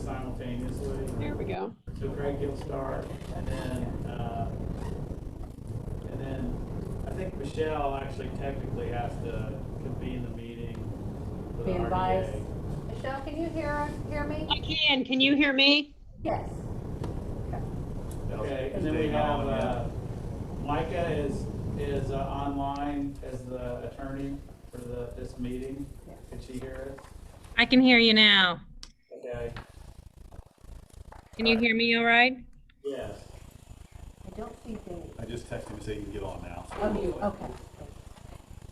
simultaneously. There we go. So Craig will start, and then I think Michelle actually technically has to convene the meeting with Be the advised. RDA. Michelle, can you hear me? I can. Can you hear me? Yes. Okay, and then we have Micah is online as the attorney for this meeting. Yeah. Can she hear us? I can hear you now. Okay. Can you hear me all right? Yes. I don't see Dave. I just texted him to say you can get on now. Oh, you, okay.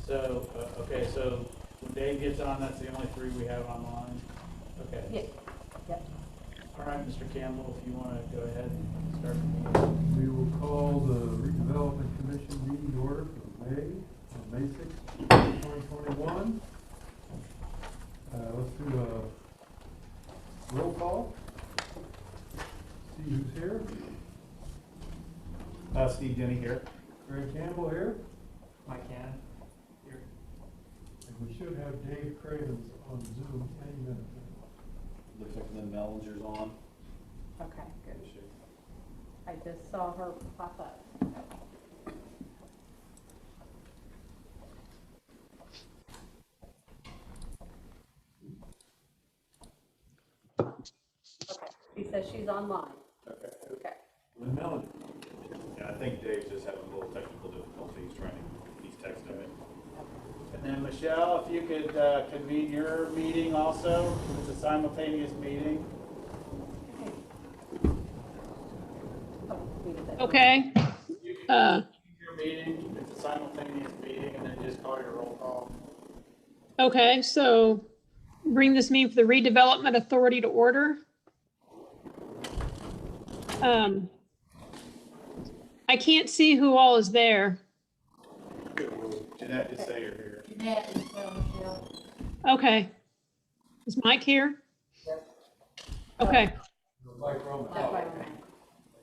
So, okay, so when Dave gets on, that's the only three we have online? Okay. Yeah. Yep. All right, Mr. Campbell, if you want to go ahead and start the meeting. We will call the Redevelopment Commission meeting to order for May 6th, 2021. Let's do a roll call. See who's here. Steve Denny here. Greg Campbell here. Mike Cannon, here. And we should have Dave Cravens on Zoom any minute. Looks like Lynn Mellinger's on. Okay, good. I just saw her pop up. Okay, she says she's online. Okay. Okay. Lynn Mellinger. Yeah, I think Dave's just having a little technical difficulty. He's texting me. And then Michelle, if you could convene your meeting also, it's a simultaneous meeting. Oh, we did that. Okay. You can convene your meeting, it's a simultaneous meeting, and then just call your roll call. Okay, so bring this meeting for the Redevelopment Authority to order. I can't see who all is there. Jeanette, just say you're here. Jeanette and Michelle. Okay. Is Mike here? Okay. Mike Roman. That's right.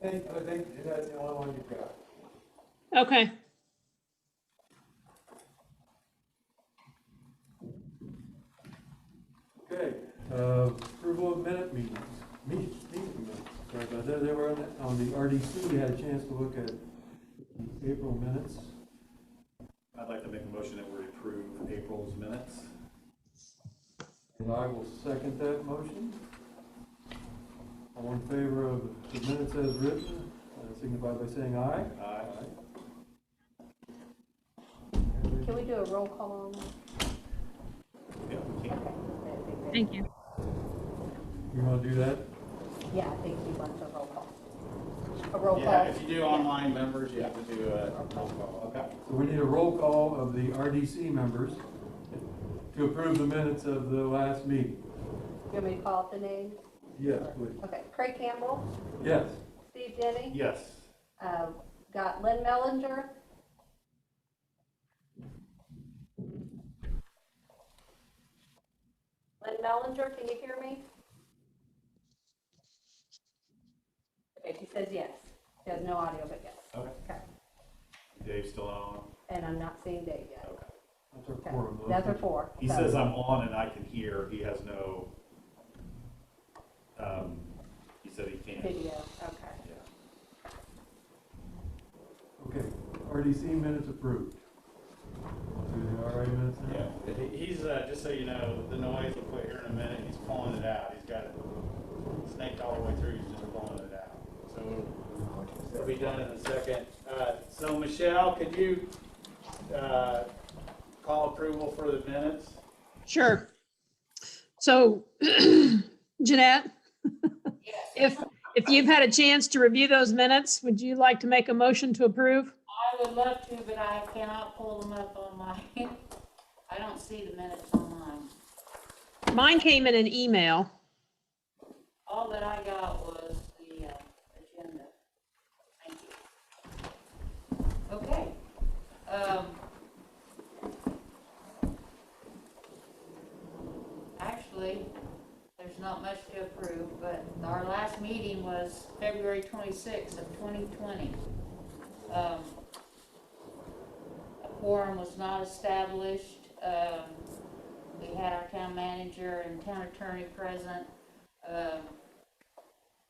I think that's the only one you've got. Okay. Okay, approval of meeting minutes. Sorry about that. They were on the RDC. We had a chance to look at the April minutes. I'd like to make a motion that we approve April's minutes. And I will second that motion. All in favor of the minutes as written, signify by saying aye. Aye. Can we do a roll call on that? Yeah, we can. Okay. Thank you. You want to do that? Yeah, I think we want a roll call. A roll call. Yeah, if you do online members, you have to do a roll call. Okay. So we need a roll call of the RDC members to approve the minutes of the last meeting. You want me to call out the names? Yes, please. Okay, Craig Campbell, Yes. Steve Denny, Yes. got Lynn Mellinger. Lynn Mellinger, can you hear me? Okay, she says yes. She has no audio, but yes. Okay. Okay, Dave's still on. and I'm not seeing Dave yet. Okay. That's our Okay, quorum. that's our four. He So- says I'm on and I can hear. He has no, he said he can't. Video, okay. Yeah. Okay, RDC minutes approved. Do the RA minutes now? Yeah, he's, just so you know, the noise will quit here in a minute, he's pulling it out, he's got it snaked all the way through, he's just pulling it out. So it'll be done in a second. So Michelle, could you, call approval for the minutes? Sure. So, Jeanette, if you've had a chance to review those minutes, would you like to make a motion to approve? I would love to, but I cannot pull them up on my, I don't see the minutes online. Mine came in an email. All that I got was the agenda. Thank you. Okay. Actually, there's not much to approve, but our last meeting was February 26th of 2020. A quorum was not established. We had our town manager and town attorney present.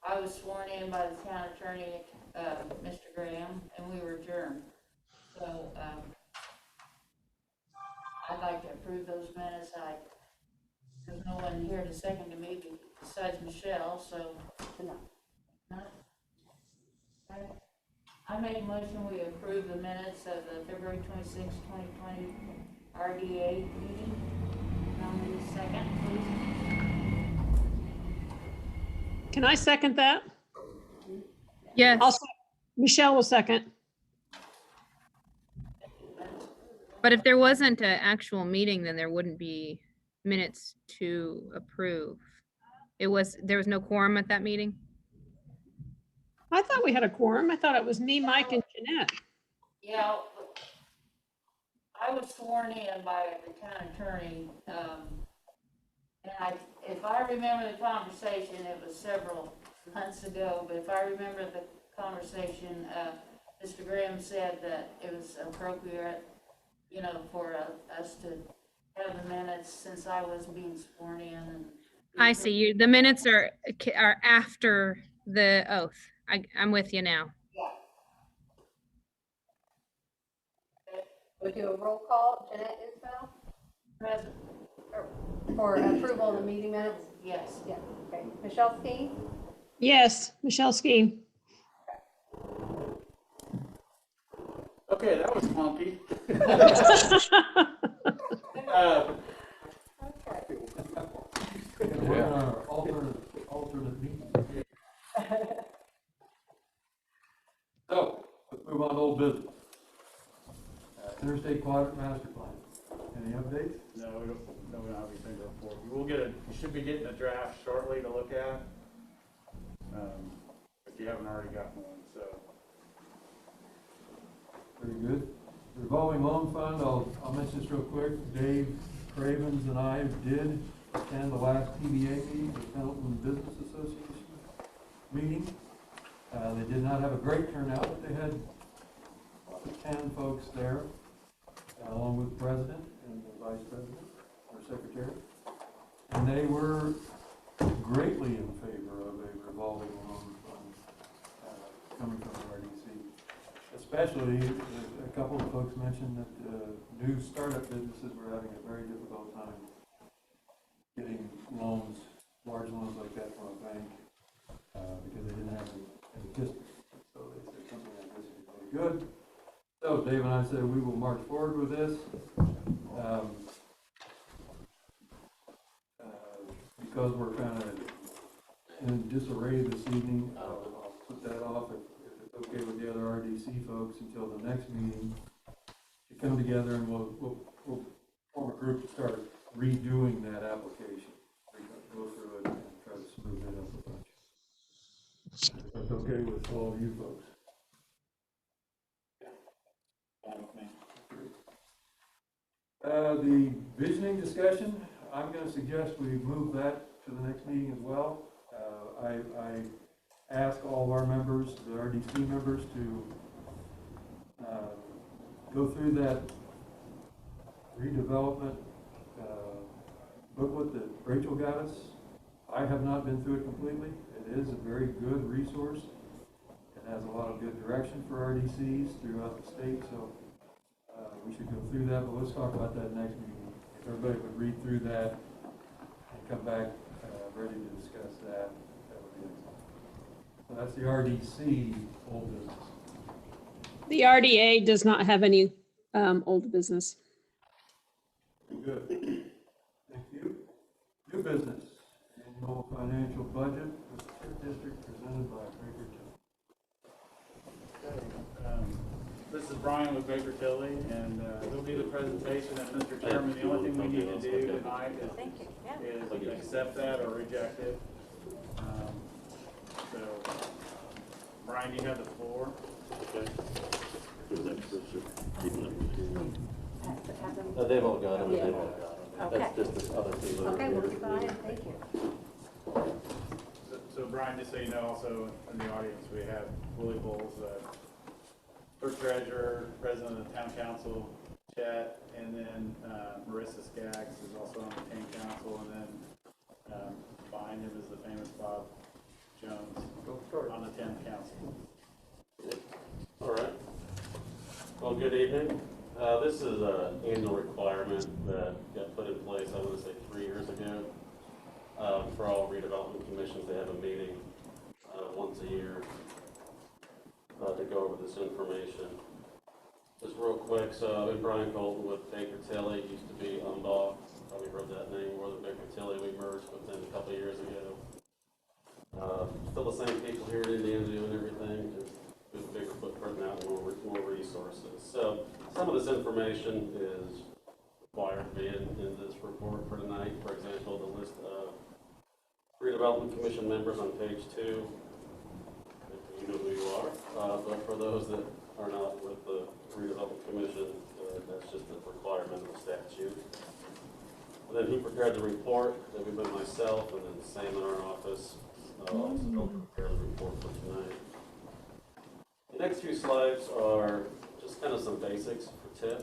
I was sworn in by the town attorney, Mr. Graham, and we were adjourned. So, I'd like to approve those minutes. There's no one here to second to me besides Michelle, so. No. No? Okay. I make a motion, we approve the minutes of the February 26, 2020 RDA meeting. I'll need a second, please. Can I second that? Yes, Michelle will second. but if there wasn't an actual meeting, then there wouldn't be minutes to approve. There was no quorum at that meeting? I thought we had a quorum. I thought it was me, Mike, and Jeanette. Yeah, I was sworn in by the town attorney, and if I remember the conversation, it was several months ago, but if I remember the conversation, Mr. Graham said that it was appropriate, for us to have the minutes since I was being sworn in and. I see. The minutes are after the oath. I'm with you now. We'll do a roll call. Jeanette Isbell? Present, For approval of the meeting minutes? yes. Yeah, okay. Michelle Skeen? Yes, Michelle Skeen. Okay, that was funky. Okay. We're on our alternate meeting. So, let's move on to old business. Interstate Quadrant Master Plan. Any updates? No, we don't have anything to report. You should be getting a draft shortly to look at. If you haven't already gotten one, so. Very good. Revolving loan fund, I'll mention this real quick. Dave Cravens and I did attend the last PBA meeting, the Pendleton Business Association meeting. They did not have a great turnout, but they had 10 folks there, along with the president and the vice president, or secretary. And they were greatly in favor of a revolving loan fund coming from the RDC. Especially, a couple of folks mentioned that new startup businesses were having a very difficult time getting loans, large loans like that from a bank, because they didn't have any history. So they said something like this is really good. So Dave and I said we will march forward with this. Because we're kind of in disarray this evening, I'll put that off if it's okay with the other RDC folks until the next meeting to come together, and we'll form a group to start redoing that application. Go through it and try to smooth it up a bunch. If that's okay with all of you folks. Fine with me. The visioning discussion, I'm going to suggest we move that to the next meeting as well. I ask all of our members, the RDC members, to go through that redevelopment booklet that Rachel got us. I have not been through it completely. It is a very good resource. It has a lot of good direction for RDCs throughout the state, so we should go through that, but let's talk about that next meeting. If everybody would read through that and come back ready to discuss that, that would be excellent. So that's the RDC old business. The RDA does not have any old business. Good. Thank you. New business, annual financial budget for the TIP district presented by Baker Tilly. This is Brian with Baker Tilly, and he'll do the presentation. And Mr. Chairman, the only thing we need to do tonight is accept that or reject it. So, Brian, you have the floor. They've all got them, they've all got them. Okay. That's just the other two. Okay, we'll be fine, thank you. So Brian, just so you know, also in the audience, we have Willie Bowles, clerk treasurer, president of the town council, Chet, and then Marissa Skaggs is also on the town council, and then behind him is the famous Bob Jones Go start. on the 10th council. All right. Well, good evening. This is an annual requirement that got put in place, I want to say 3 years ago. For all redevelopment commissions, they have a meeting once a year to go over this information. Just real quick, so I've been Brian Colton with Baker Tilly, used to be Umbaugh. Probably heard that name more than Baker Tilly. We merged with them a couple of years ago. Still the same people here in Indiana doing everything, just with a bigger footprint now and more resources. So some of this information is required to be in this report for tonight. For example, the list of redevelopment commission members on page 2. You know who you are, but for those that are not with the redevelopment commission, that's just a requirement of the statute. And then he prepared the report, that we've been myself, and then Sam in our office also prepared the report for tonight. The next few slides are just kind of some basics for TIF.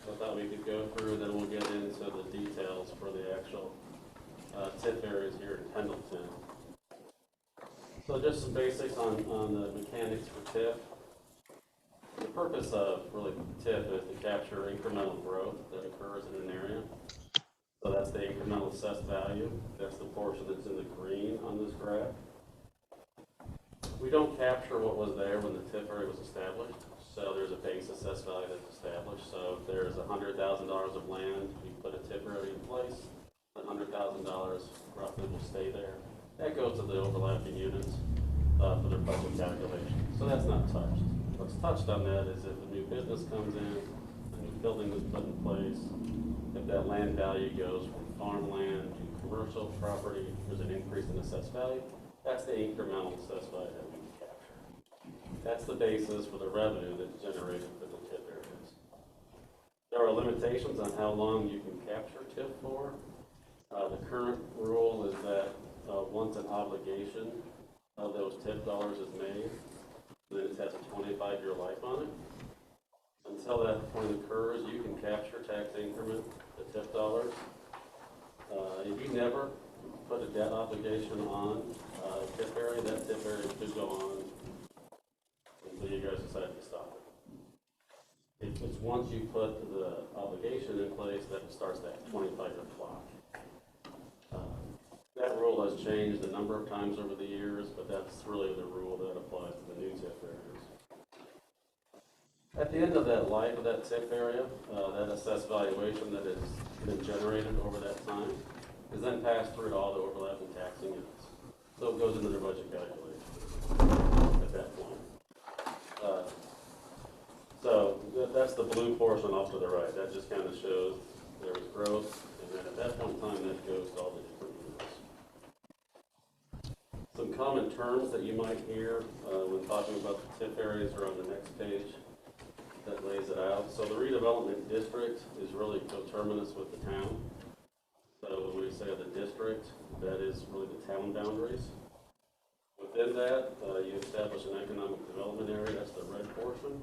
I thought we could go through, then we'll get into the details for the actual TIF areas here in Pendleton. So just some basics on the mechanics for TIF. The purpose of really TIF is to capture incremental growth that occurs in an area. So that's the incremental assessed value. That's the portion that's in the green on this graph. We don't capture what was there when the TIF area was established. So there's a base assessed value that's established. So if there's $100,000 of land, we put a TIF area in place, the $100,000 roughly will stay there. That goes to the overlapping units for their budget calculation. So that's not touched. What's touched on that is if a new business comes in, a new building is put in place, if that land value goes from farmland to commercial property, there's an increase in assessed value. That's the incremental assessed value that we can capture. That's the basis for the revenue that's generated for the TIF areas. There are limitations on how long you can capture TIF for. The current rule is that once an obligation of those TIF dollars is made, then it has a 25-year life on it. Until that point occurs, you can capture tax increment, the TIF dollars. If you never put a debt obligation on a TIF area, that TIF area could go on until you guys decide to stop it. It's once you put the obligation in place that it starts that 25-year clock. That rule has changed a number of times over the years, but that's really the rule that applies to the new TIF areas. At the end of that life of that TIF area, that assessed valuation that has been generated over that time is then passed through to all the overlapping taxing units. So it goes into their budget calculation at that point. So that's the blue portion off to the right. That just kind of shows there was growth, and then at that point in time, that goes to all the different units. Some common terms that you might hear when talking about the TIF areas are on the next page that lays it out. So the redevelopment district is really coterminous with the town. So when we say the district, that is really the town boundaries. Within that, you establish an economic development area. That's the red portion.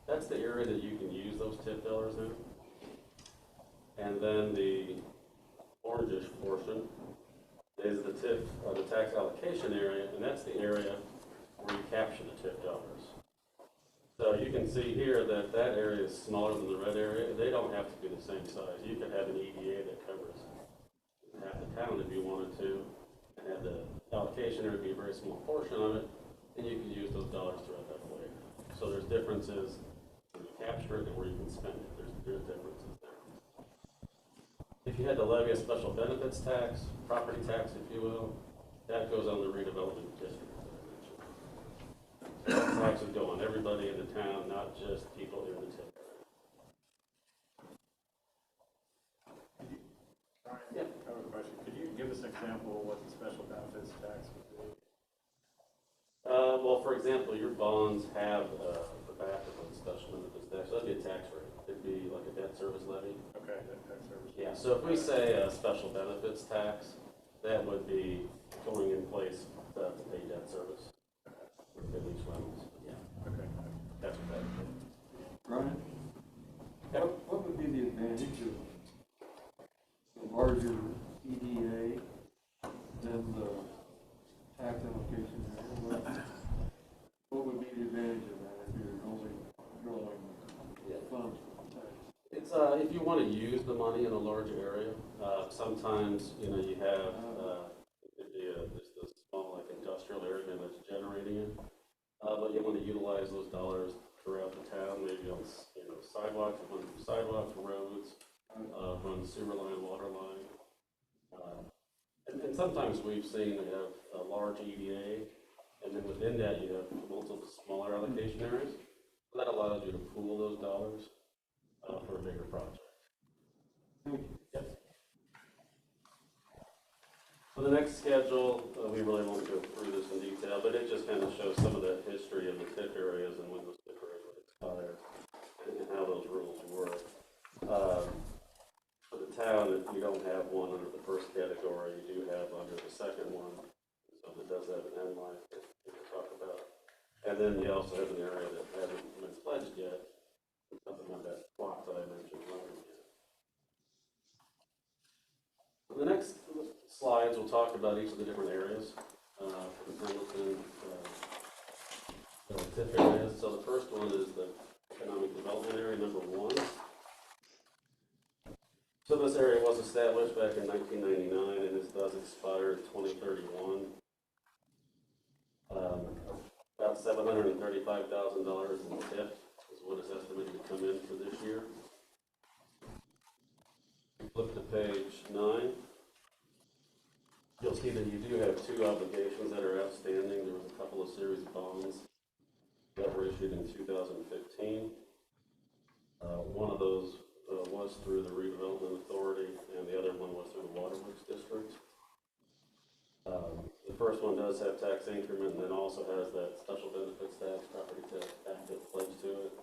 That's the area that you can use those TIF dollars in. And then the orangish portion is the TIF, the tax allocation area, and that's the area where you capture the TIF dollars. So you can see here that that area is smaller than the red area. They don't have to be the same size. You could have an EDA that covers half the town if you wanted to, and have the allocation area be a very small portion of it, and you can use those dollars throughout that way. So there's differences when you capture it and where you can spend it. There's differences there. If you had to levy a special benefits tax, property tax, if you will, that goes on the redevelopment district that I mentioned. So that tax would go on everybody in the town, not just people in the TIF area. Yeah. I have a question. Could you give us an example of what the special benefits tax would be? Well, for example, your bonds have the backup of the special benefits tax. So that'd be a tax rate. It'd be like a debt service levy. Okay, that tax service. Yeah, so if we say a special benefits tax, that would be going in place to pay debt service for lease rentals. Yeah, Okay. that's what that would be. Brian, Yeah. what would be the advantage of the larger EDA than the tax allocation if you want to use the money in a large area, sometimes, you know, you have, it could be just a small, like, industrial area that's generating it. But you want to utilize those dollars throughout the town, maybe on, you know, sidewalks, roads, run sewer line, water line. And sometimes we've seen they have a large EDA, and then within that you have multiple smaller allocation areas. That allows you to pool those dollars for a bigger project. Yep. For the next schedule, we really won't go through this in detail, but it just kind of shows some of the history of the TIF areas and when those TIF areas would expire and how those rules work. For the town, if you don't have one under the first category, you do have under the second one, so it does have an end life that we can talk about. And then you also have an area that hasn't been pledged yet, something like that block that I mentioned earlier. On the next slides, we'll talk about each of the different areas for the Pendleton TIF areas. So the first one is the economic development area number 1. So this area was established back in 1999 and this does expire in 2031. About $735,000 in TIF is what is estimated to come in for this year. Flip to page 9. You'll see that you do have 2 obligations that are outstanding. There was a couple of series of bonds that were issued in 2015. One of those was through the Redevelopment Authority, and the other one was through the Waterworks District. The first one does have tax increment, and then also has that special benefits tax, property tax active pledge to it.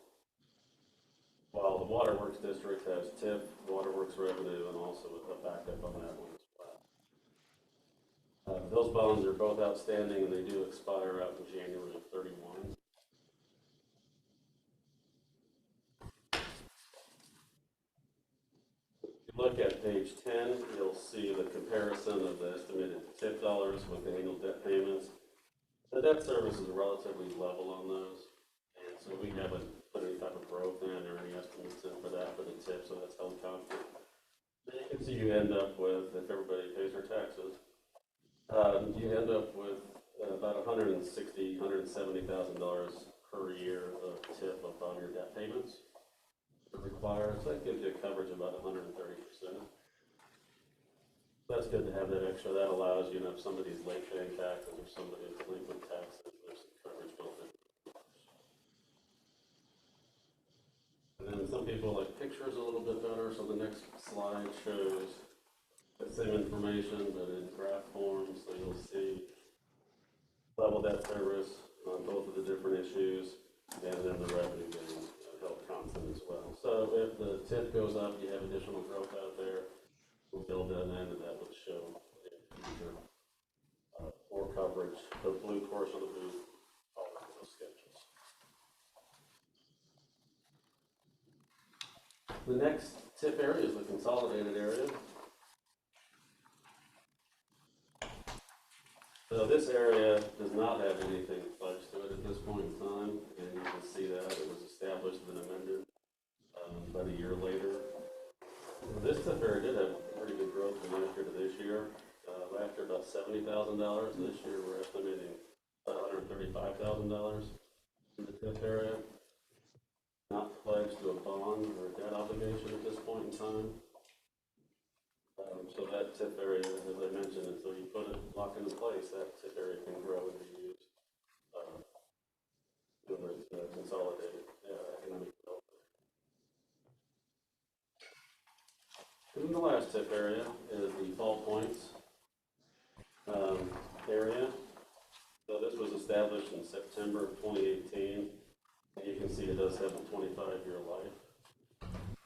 While the Waterworks District has TIF, Waterworks revenue, and also a backup on that one as well. Those bonds are both outstanding, and they do expire out in January of 31. Look at page 10, you'll see the comparison of the estimated TIF dollars with the annual debt payments. The debt service is relatively level on those, and so we haven't put any type of growth in or any estimates in for that for the TIF, so that's held constant. So you can see you end up with, if everybody pays their taxes, you end up with about $160,000, $170,000 per year of TIF above your debt payments required, so that gives you a coverage of about 130%. That's good to have that extra. That allows, you know, if somebody's late paying taxes or somebody's delinquent taxes, there's some coverage built in. And then some people like pictures a little bit better, so the next slide shows the same information but in graph form, so you'll see level debt service on both of the different issues, and then the revenue getting held constant as well. So if the TIF goes up, you have additional growth out there, we'll build that in, and that would show in future more coverage. The blue portion of the blue, all of those schedules. The next TIF area is the consolidated area. So this area does not have anything pledged to it at this point in time, and you can see that it was established and amended about a year later. This TIF area did have pretty good growth from last year to this year. Last year about $70,000. This year we're estimating about $135,000 in the TIF area. Not pledged to a bond or a debt obligation at this point in time. So that TIF area, as I mentioned, until you put it, lock into place, that TIF area can grow and be used when it's consolidated economic development. And then the last TIF area is the Fall Points area. So this was established in September of 2018. And you can see it does have a 25-year life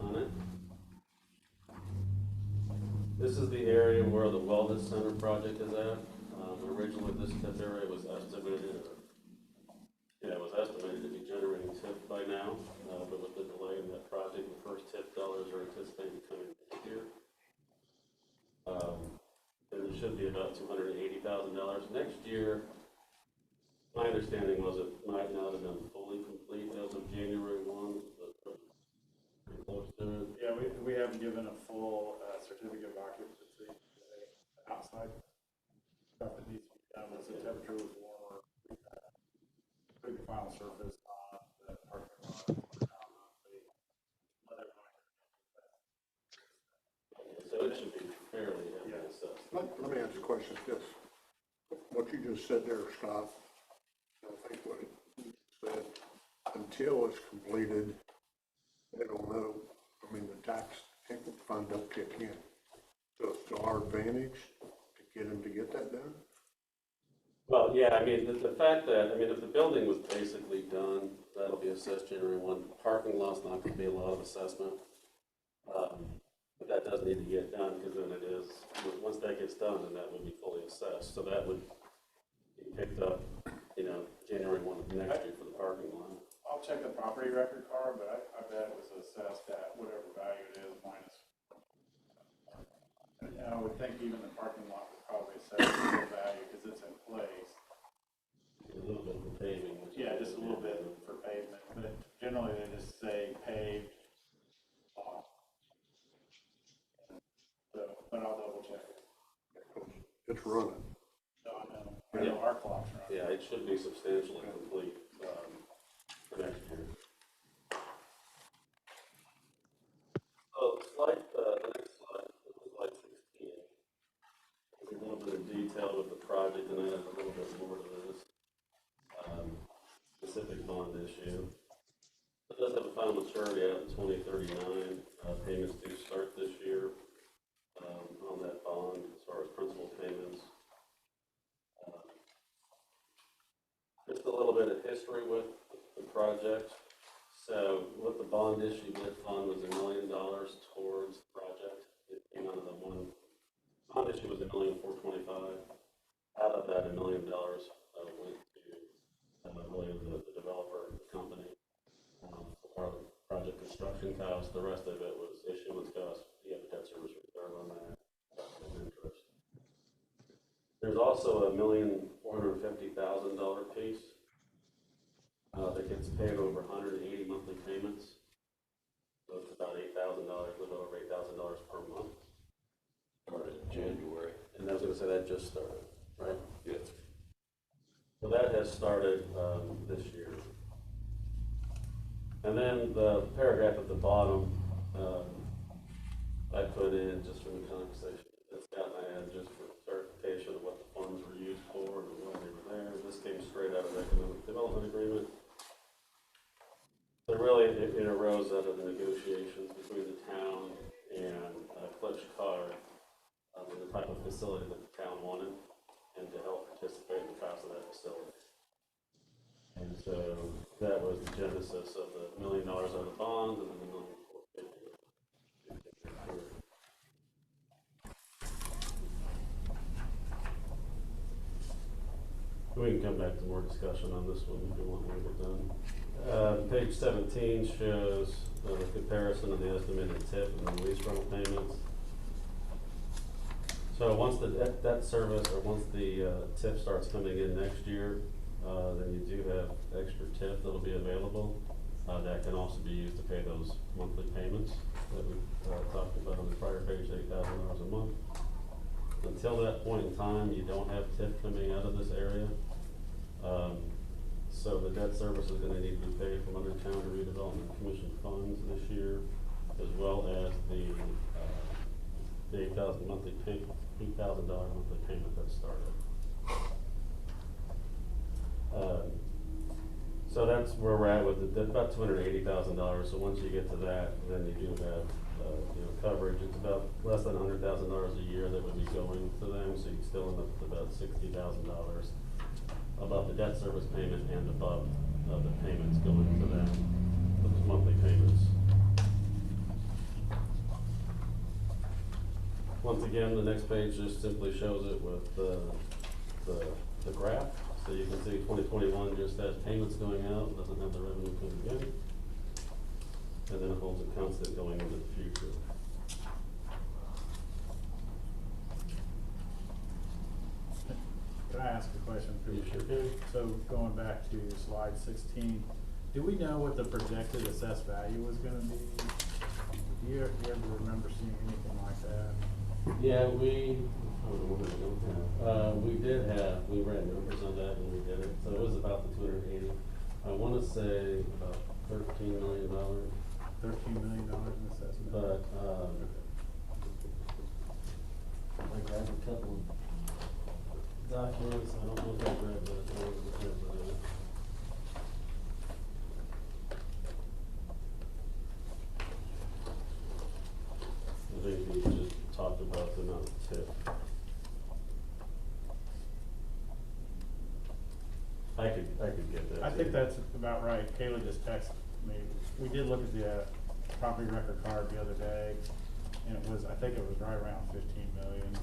on it. This is the area where the Wellness Center project is at. Originally, this TIF area was estimated, to be generating TIF by now, but with the delay in that project, the first TIF dollars are anticipated coming this year. And it should be about $280,000 next year. My understanding was it might not have been fully complete as of January 1, but pretty close to it. Yeah, we we haven't given a full certificate of occupancy outside stuff that needs to be done once the temperature was warmer. Putting the final surface on the parking lot. So it should be fairly heavily assessed. Let me ask you a question. This, what you just said there, Scott, I think what you said, until it's completed, they don't know, I mean, the tax fund don't kick in. So it's to our advantage to get them to get that done? Well, yeah, I mean, the fact that, I mean, if the building was basically done, that'll be assessed January 1. Parking lot's not gonna be a lot of assessment. But that does need to get done, because then it is, once that gets done, then that would be fully assessed. So that would be picked up, you know, January 1 of next year for the parking lot. I'll check the property record card, but I bet it was assessed at whatever value it is minus. And I would think even the parking lot was probably assessed at full value because it's in place. A little bit for paving. which Yeah, is- just a little bit for pavement, but generally they just say paved. So, but I'll double check. It's running. So I know our clock's running. Yeah, it should be substantially complete, for next year. So the next slide, slide 16. There's a little bit of detail with the project, and then a little bit more to this, specific bond issue. It does have a final maturity out in 2039, payments do start this year, on that bond as far as principal payments. Just a little bit of history with the project. So what the bond issue did fund was $1 million towards the project. It came out of the bond issue was $1,425,000. Out of that, $1 million went to really the developer, the company, for project construction costs. The rest of it was issuance costs. You have a debt service reserve on that, and interest. There's also a $1,450,000 piece that gets paid over 180 monthly payments. So it's about $8,000, a little over $8,000 per month. Started in January. And I was gonna say that just started, right? Yes. So that has started this year. And then the paragraph at the bottom, I put in just from the conversation that Scott and I had, just for clarification of what the funds were used for and why they were there. This came straight out of the economic development agreement. So really, it arose out of the negotiations between the town and Clutch Card on the type of facility that the town wanted, and to help participate in the cost of that facility. And so that was the genesis of the $1 million out of the bonds and then the $1,450,000. We can come back to more discussion on this one if you want when we're done. Page 17 shows the comparison of the estimated TIF and the lease rental payments. So once the debt service, or once the TIF starts coming in next year, then you do have extra TIF that'll be available. That can also be used to pay those monthly payments that we talked about on the prior page, $8,000 a month. Until that point in time, you don't have TIF coming out of this area. So the debt service is gonna need to be paid from under Town Redevelopment Commission funds this year, as well as the $8,000 monthly payment, $8,000 monthly payment that started. So that's where we're at with it, about $280,000. So once you get to that, then you do have, coverage. It's about less than $100,000 a year that would be going to them. So you still end up with about $60,000 above the debt service payment and above the payments going to them, those monthly payments. Once again, the next page just simply shows it with the graph. So you can see 2021 just has payments going out, doesn't have the revenue coming in. And then it holds it constant going into the future. Can I ask a question? You sure can. So going back to slide 16, do we know what the projected assessed value was gonna be? Do you ever remember seeing anything like that? Yeah, we ran numbers on that when we did it, so it was about the 280. I wanna say about $13 million, $13 million in assessment? but, I grabbed a couple of documents, I don't know if I grabbed that. I think we just talked about the amount of tip. I could get that. I to think you. that's about right. Kayla just texted me. We did look at the property record card the other day, and it was, I think it was right around 15 million.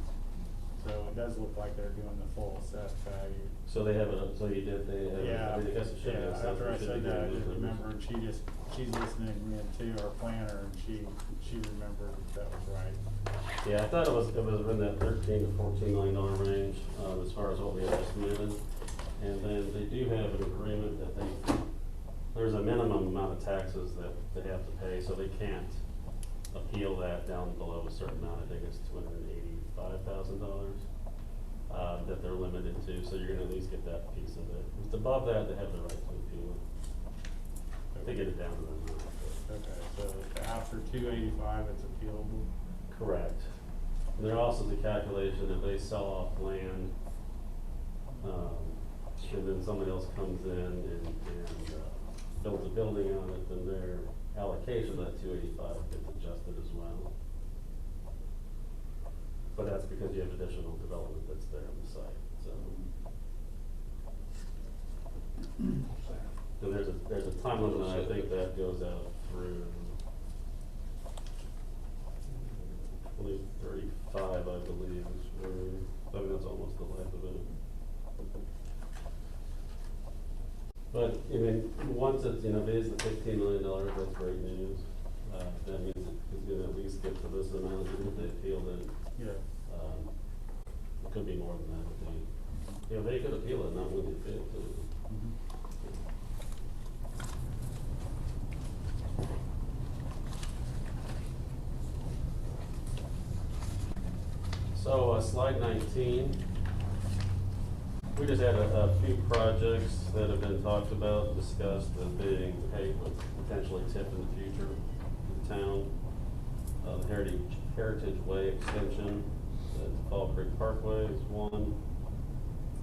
So it does look like they're doing the full assessed value. So they have it, so you did, they have, Yeah, I guess it should be. yeah, after I said that, I just remember. remembered, she's listening in to our planner, and she remembered that was right. Yeah, I thought it was in that 13 to $14 million range, as far as what we had estimated. And then they do have an agreement that there's a minimum amount of taxes that they have to pay, so they can't appeal that down below a certain amount. I think it's $285,000, that they're limited to, so you're gonna at least get that piece of it. If it's above that, they have the right to appeal it. They get it down to that amount. Okay, so after 285, it's appealable? Correct. And there also is a calculation if they sell off land, and then somebody else comes in and builds a building on it, then their allocation of that 285 gets adjusted as well. But that's because you have additional development that's there on the site, so. And there's a time limit, I think that goes out through 2035, I believe, is where, I mean, that's almost the life of it. But, I mean, once it's, if it is the $15 million, that's great news. That means it's gonna at least get to this amount, even if they appealed it. Yeah. It could be more than that, if they could appeal it, not win the appeal too. So, slide 19. We just had a few projects that have been talked about, discussed as being, hey, would potentially tip in the future in town. The Heritage Way extension at Fall Creek Parkway is one.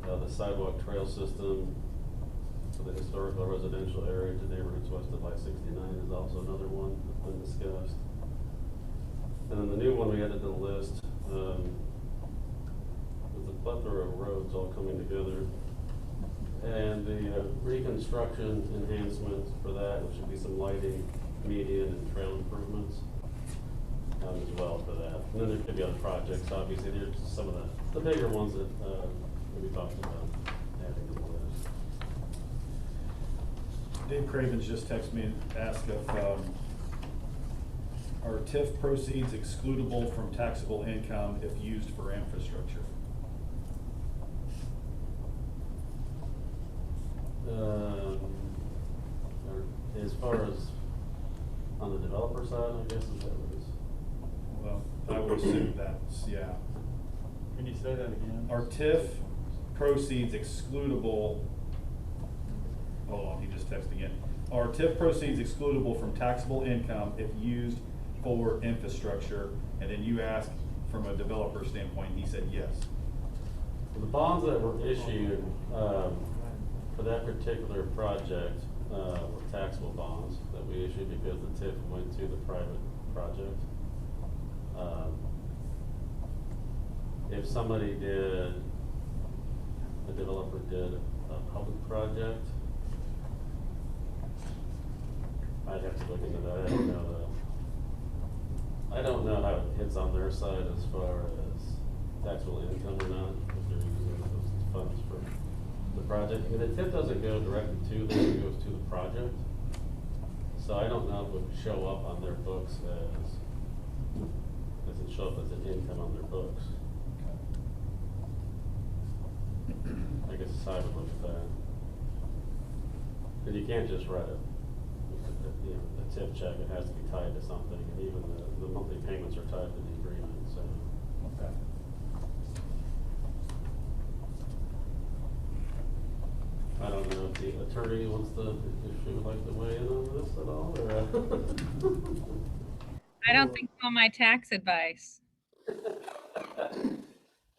The sidewalk trail system for the historical residential area to neighborhoods west of I-69 is also another one that's been discussed. And then the new one we added to the list, with a plethora of roads all coming together. And the reconstruction enhancements for that, which would be some lighting, median, and trail improvements as well for that. And then there could be other projects, obviously, there's some of the bigger ones that we talked about adding to the list. Dave Cravens just texted me and asked if, are TIF proceeds excludable from taxable income if used for infrastructure? As far as on the developer side, I guess is that what it is? Well, I would assume that's, yeah. Can you say that again? Are TIF proceeds excludable, hold on, he just texted again. Are TIF proceeds excludable from taxable income if used for infrastructure? And then you asked from a developer standpoint, he said yes. The bonds that were issued for that particular project were taxable bonds that we issued because the TIF went to the private project. If somebody did, a developer did a public project, I'd have to look into that. I don't know how it hits on their side as far as taxable income or not, if they're using those funds for the project. I mean, the TIF doesn't go directly to them, it goes to the project. So I don't know if it would show up on their books as, doesn't show up as an income on their books. I guess I would look at that. Because you can't just write a you know, a tip check, it has to be tied to something, and even the monthly payments are tied to the agreement, so. Okay. I don't know if the attorney wants to, if she would like to weigh in on this at all, or? I don't think so, my tax advice.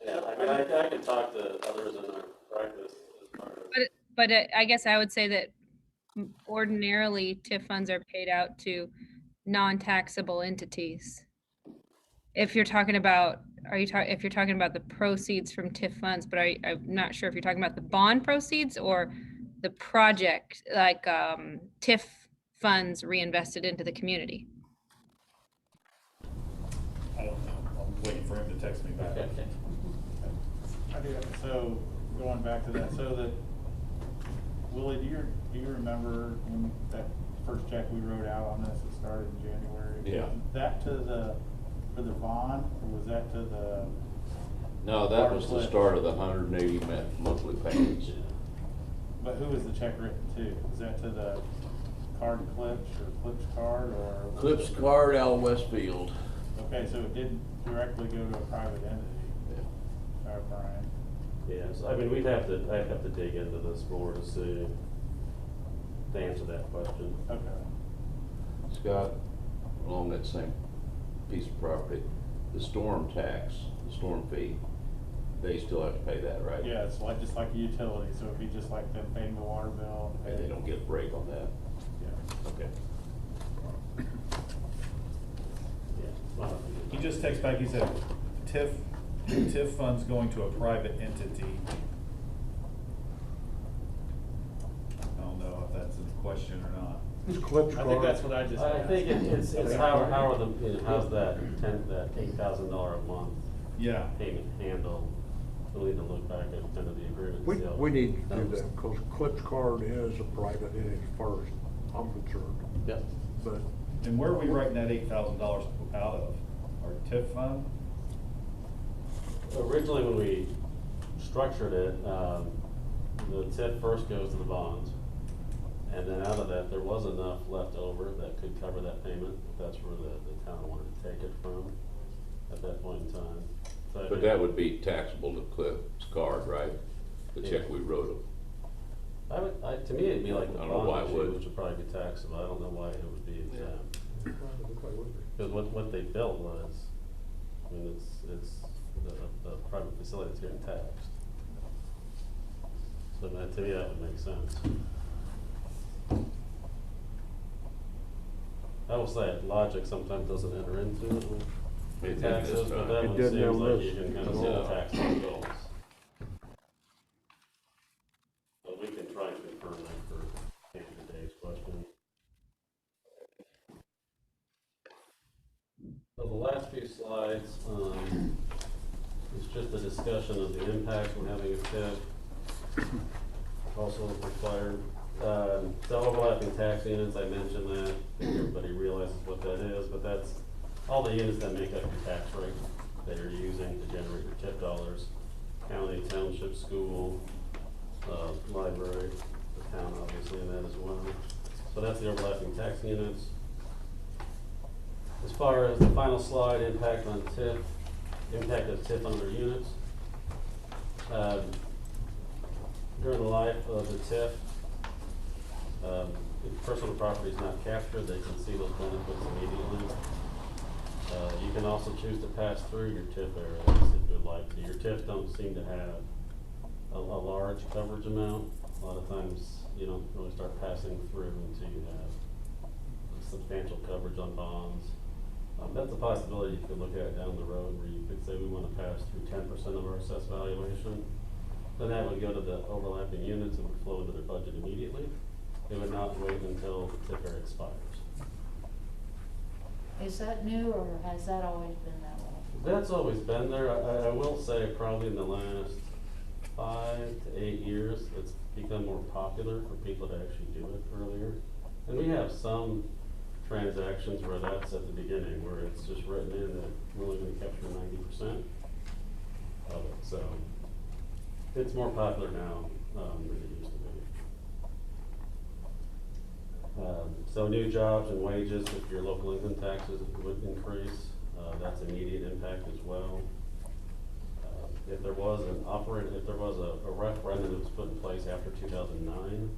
Yeah, I mean, I can talk to others in our practice as part of. But I guess I would say that ordinarily TIF funds are paid out to non-taxable entities. If you're talking about, if you're talking about the proceeds from TIF funds, but I'm not sure if you're talking about the bond proceeds or the project, like TIF funds reinvested into the community. I don't know. I'm waiting for him to text me back. Okay. I do, so, going back to that, so that, Willie, do you remember when that first check we wrote out on this, it started in January? Yeah. Was that for the bond, or was that to the? No, that was the start of the 180 monthly payments. But who was the check written to? Was that to the card Clips or Clips card or? Clips Card, Al Westfield. Okay, so it didn't directly go to a private entity? Yeah. Sorry, Brian. Yes, I mean, I'd have to dig into this more to see, to answer that question. Okay. Scott, along that same piece of property, the storm tax, the storm fee, they still have to pay that, right? Yeah, it's like, just like a utility, so it'd be just like them paying the water bill. And they don't get a break on that? Yeah. Okay. Yeah. Well, He just texted back, he said, TIF funds going to a private entity. I don't know if that's a question or not. It's Clips I Card. think that's what I just I asked. think it's how are the, you know, how's that $8,000 a month Yeah. payment handled? We'll need to look back at kind of the agreement. We, and see how we need to do was- that, because Clips Card is a private entity as far as I'm concerned, Yep. but And where are we writing that $8,000 out of? Our TIF fund? Originally, when we structured it, the tip first goes to the bonds. And then out of that, there was enough left over that could cover that payment, if that's where the town wanted to take it from at that point in time. So I But think- that would be taxable to Clips Card, right? The check Yeah. we wrote them. to me, it'd be like the I don't know why bond it issue, would. which would probably be taxable. I don't know why it would be exempt. Because what they built was, I mean, it's the private facility that's getting taxed. So to me, that would make sense. I will say, logic sometimes doesn't enter into it with It taxes, does but not. that It one didn't seems on like this you can kind of at see the all. tax on bills. But we can try to confirm that for answering Dave's question. So the last few slides, is just a discussion of the impacts when having a TIF. Also required, the overlapping tax units, I mentioned that, I think everybody realizes what that is, but that's all the units that make up your tax rate that you're using to generate your TIF dollars. County, township, school, library, the town obviously in that as well. So that's the overlapping tax units. As far as the final slide, impact on TIF, impact of TIF on their units. During the life of the TIF, if personal property is not captured, they can see those benefits immediately. You can also choose to pass through your TIF areas if you'd like to. Your TIF don't seem to have a large coverage amount. A lot of times you don't really start passing through until you have substantial coverage on bonds. That's a possibility you could look at down the road where you could say we want to pass through 10% of our assessed valuation. Then that would go to the overlapping units and would flow into their budget immediately. They would not wait until the TIF area expires. Is that new, or has that always been that way? That's always been there. I will say probably in the last 5 to 8 years, it's become more popular for people to actually do it earlier. And we have some transactions where that's at the beginning, where it's just written in that we're only going to capture 90% of it. So it's more popular now than it used to be. So new jobs and wages, if your local income taxes would increase, that's immediate impact as well. If there was a referendum that was put in place after 2009,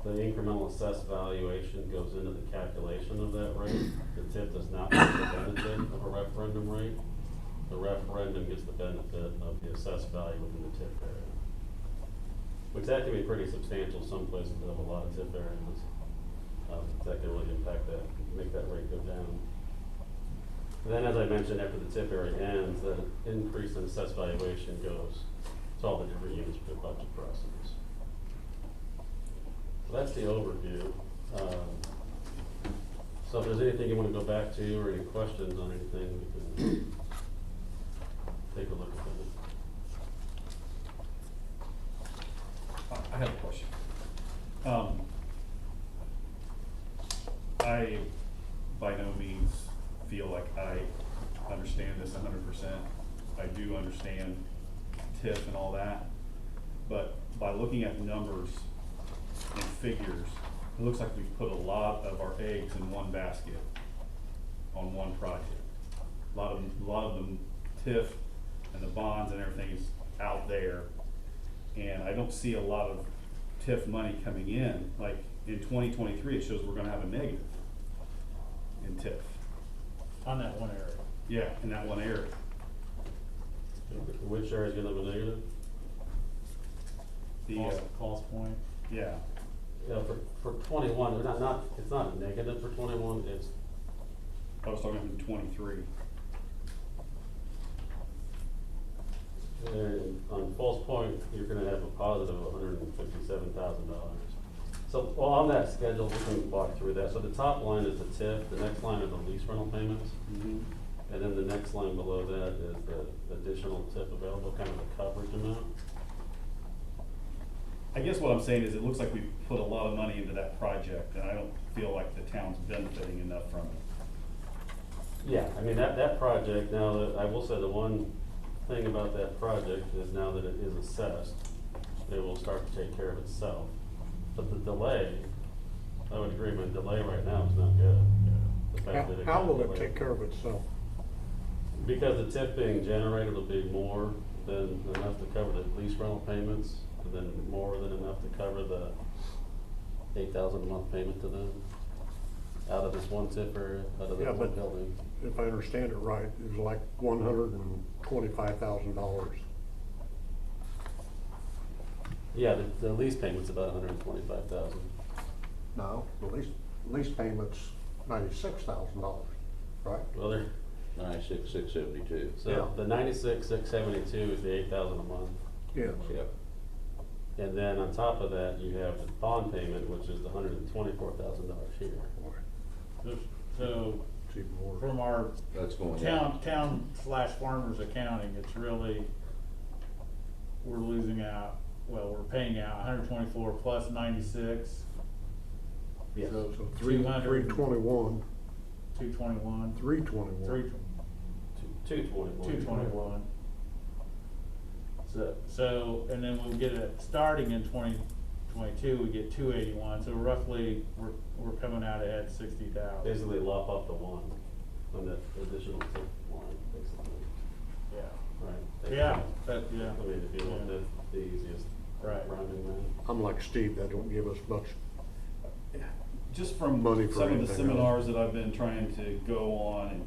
the incremental assessed valuation goes into the calculation of that rate. The TIF does not get the benefit of a referendum rate. The referendum gets the benefit of the assessed value within the TIF area, which that can be pretty substantial. Some places that have a lot of TIF areas, that can really impact that, make that rate go down. And then, as I mentioned, after the TIF area ends, the increase in assessed valuation goes to all the different units for the budget process. So that's the overview. So if there's anything you want to go back to or any questions on anything, we can take a look at that. I have a question. I, by no means, feel like I understand this 100%. I do understand TIF and all that, but by looking at numbers and figures, it looks like we've put a lot of our eggs in one basket on one project. A lot of them TIF and the bonds and everything is out there, and I don't see a lot of TIF money coming in. Like in 2023, it shows we're going to have a negative in TIF. On that one area. Yeah, in that one area. Which area is going to have a negative? The False Point. yeah. Yeah, for 21, it's not a negative for 21, it's, I was talking in 23. and on False Point, you're gonna have a positive of $157,000. So, well, on that schedule, we can walk through that. So the top line is the TIF, the next line are the lease rental payments, and then the next line below that is the additional TIF available, kind of the coverage amount. I guess what I'm saying is it looks like we've put a lot of money into that project, and I don't feel like the town's benefiting enough from it. Yeah, I mean, that project, now, I will say the one thing about that project is now that it is assessed, it will start to take care of itself. But the delay, I would agree, but delay right now is not good. The fact that How got will it delayed. take care of itself? Because the TIF being generated will be more than enough to cover the lease rental payments, and then more than enough to cover the $8,000 a month payment to them out of this one TIF area, out of Yeah, that one but- building. If I understand it right, it was like $125,000. Yeah, the lease payment's about $125,000. No, the lease payment's $96,000, right? Well, they're, 96,672. so Yeah. the 96,672 is the 8,000 a month. Yes. Yep. And then on top of that, you have the bond payment, which is the $124,000 here. So It's even more. from our That's going down. town/farmers accounting, it's really, we're losing out, well, we're paying out 124 plus 96. Yes. So So 200, 321, 221, 321. 221. So, and then we'll get it, starting in 2022, we get 281, so roughly, we're coming out ahead 60,000. Basically lop off the one on that additional TIF line, basically, Yeah, right? yeah, that, yeah, I mean, if you want the easiest right. rounding man. I'm like Steve, that don't give us much. Just from Money for some of the anything seminars that I've been trying to go on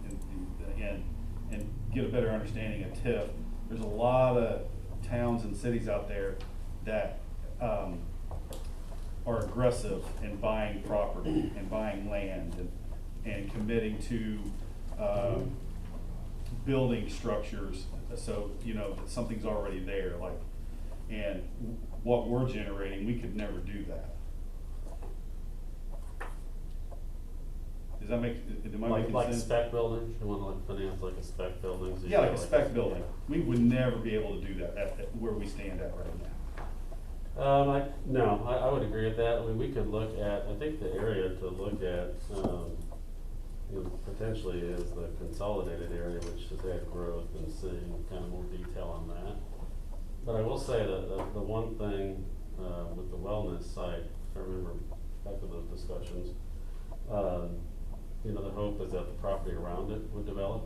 and get a better understanding of TIF, there's a lot of towns and cities out there that are aggressive in buying property and buying land and committing to building structures, so you know that something's already there, like, and what we're generating, we could never do that. Does that make, am I making Like sense? spec buildings, you wanna like finance like a spec building? So you Yeah, like got a spec building. We would never be able to do that at where we stand at right now. No, I would agree with that. I mean, we could look at, I think the area to look at, you know, potentially is the consolidated area, which has had growth, and seeing kind of more detail on that. But I will say that the one thing, with the wellness site, if I remember back to those discussions. You know, the hope is that the property around it would develop.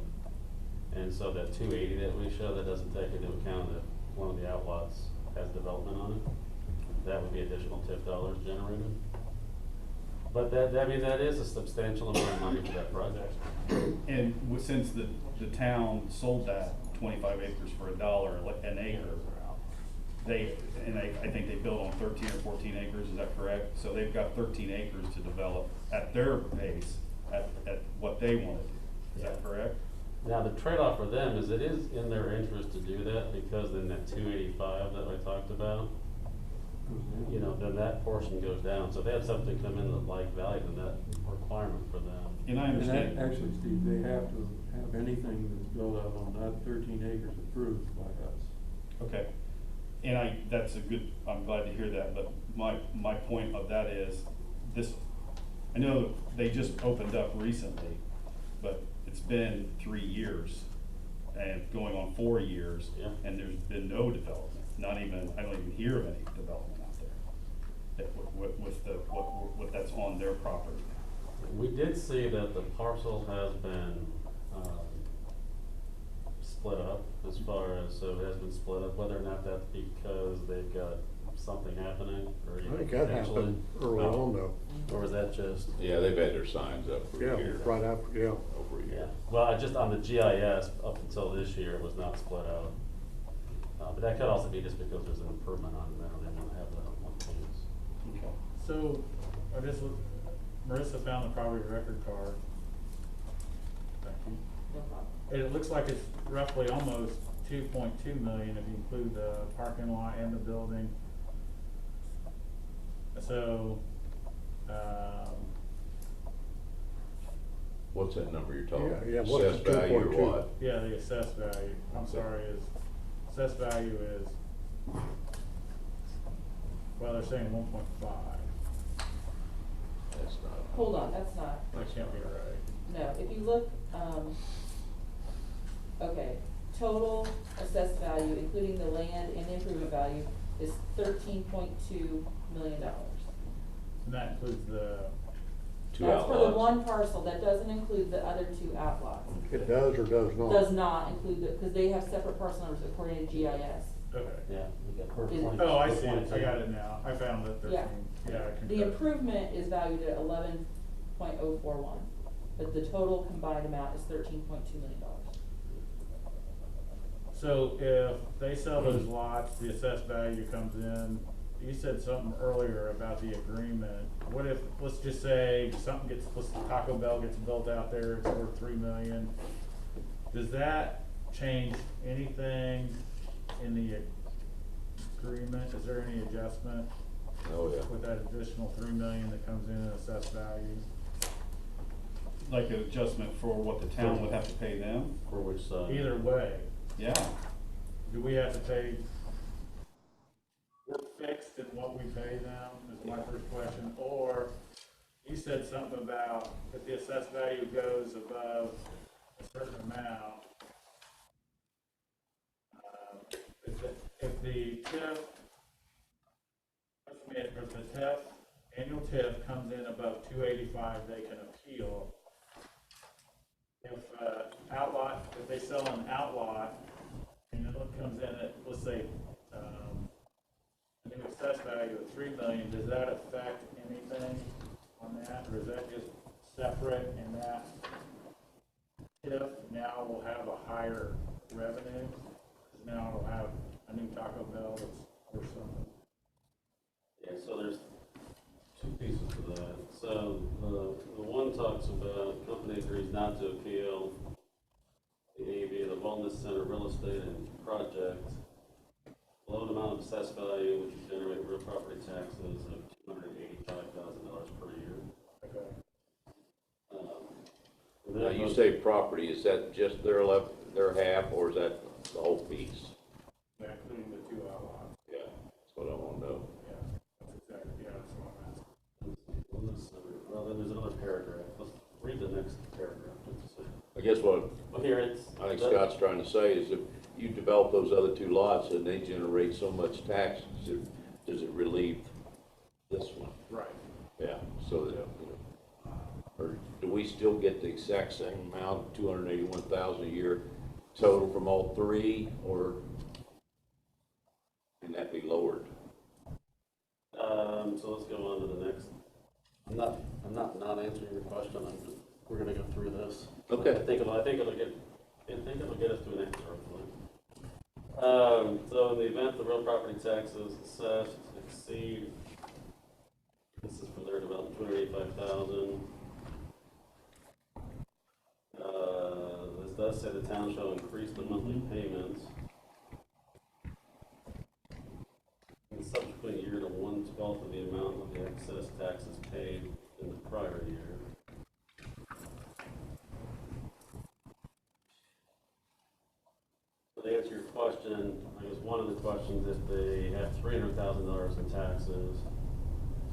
And so that 280 that we show, that doesn't take into account that one of the outlots has development on it. That would be additional TIF dollars generated. But that, I mean, that is a substantial amount of money for that project. And since the town sold that 25 acres for $1 an acre, I think they built on 13 or 14 acres, is that correct? So they've got 13 acres to develop at their pace, at what they want to do. Is that correct? Now, the trade-off for them is it is in their interest to do that, because then that 285 that I talked about, you know, then that portion goes down. So if they have something come in of like value, then that requirement for them. And I understand. Actually, Steve, they have to have anything that's built out on that 13 acres approved by us. Okay. And I'm glad to hear that, but my point of that is this, I know they just opened up recently, but it's been 3 years and going on 4 years. Yeah. And there's been no development, I don't even hear of any development out there with that's on their property. We did see that the parcel has been split up as far as, so it has been split up, whether or not that's because they've got something happening or I even think that potentially. happened early on though. Or is that just? Yeah, they've had their signs up for Yeah, a year. right after, yeah. Over a Yeah, year. well, I just on the GIS, up until this year, it was not split out. But that could also be just because there's an improvement on there, and they want to have that on one place. Okay. So, I just, Marissa found the property record card. Thank you. No problem. And it looks like it's roughly almost 2.2 million if you include the parking lot and the building. So, What's that number you're talking? Yeah, what's the Assessed value or 2.2? what? yeah, the assessed value, I'm sorry, assessed value is, well, they're saying 1.5. That's not. Hold on, that's not, That can't be right. no, if you look, okay, total assessed value, including the land and the improvement value, is $13.2 million. And that includes the, Two That's for the outlots. one parcel, that doesn't include the other two outlots. It does or does not? Does not include the, because they have separate parcel numbers according to GIS. okay. Yeah, we got per Is- 20. Oh, I see per it, I 22. got it now, I found it, 13, Yeah. yeah, I can. The improvement is valued at 11.041, but the total combined amount is $13.2 million. So if they sell those lots, the assessed value comes in, you said something earlier about the agreement. What if, let's just say something gets, Taco Bell gets built out there, it's worth 3 million. Does that change anything in the agreement? Is there any adjustment Oh, yeah. with that additional 3 million that comes in assessed value? Like an adjustment for what the town would have to pay them? For which side? Either way, Yeah. do we have to pay, we're fixed in what we pay them, is my first question, or you said something about if the assessed value goes above a certain amount, if the TIF, if the TIF, annual TIF comes in above 285, they can appeal. If if they sell an outlot, and it comes in at, let's say, a new assessed value of 3 million, does that affect anything on that, or is that just separate, and that TIF now will have a higher revenue? 'Cause now it'll have a new Taco Bell that's worth something. Yeah, so there's two pieces to that. So the one talks about company agrees not to appeal the AV, the Wellness Center real estate and project below the amount of assessed value, which would generate real property taxes of $285,000 per year. Okay. And Now, then you both- say property, is that just their half, or is that the whole piece? Yeah, including the two outlaws. Yeah, that's what I wanna know. Yeah, that's exactly, yeah, that's what I'm asking. Wellness Center. Well, then there's another paragraph. Let's read the next paragraph. I guess what Well, here it's. I think Scott's trying to say is if you develop those other two lots and they generate so much tax, does it relieve this one? Right. Yeah, So that, you know, or do we still get the exact same amount, 281,000 a year total from all three, or can that be lowered? So let's go on to the next. I'm not answering your question. We're gonna go through this. Okay. I think it'll get us to an answer, hopefully. So in the event the real property taxes assessed exceed, this is for their development, 285,000. This does say the town shall increase the monthly payments in the subsequent year to 1/12 of the amount of the excess taxes paid in the prior year. To answer your question, I guess one of the questions, if they have $300,000 in taxes,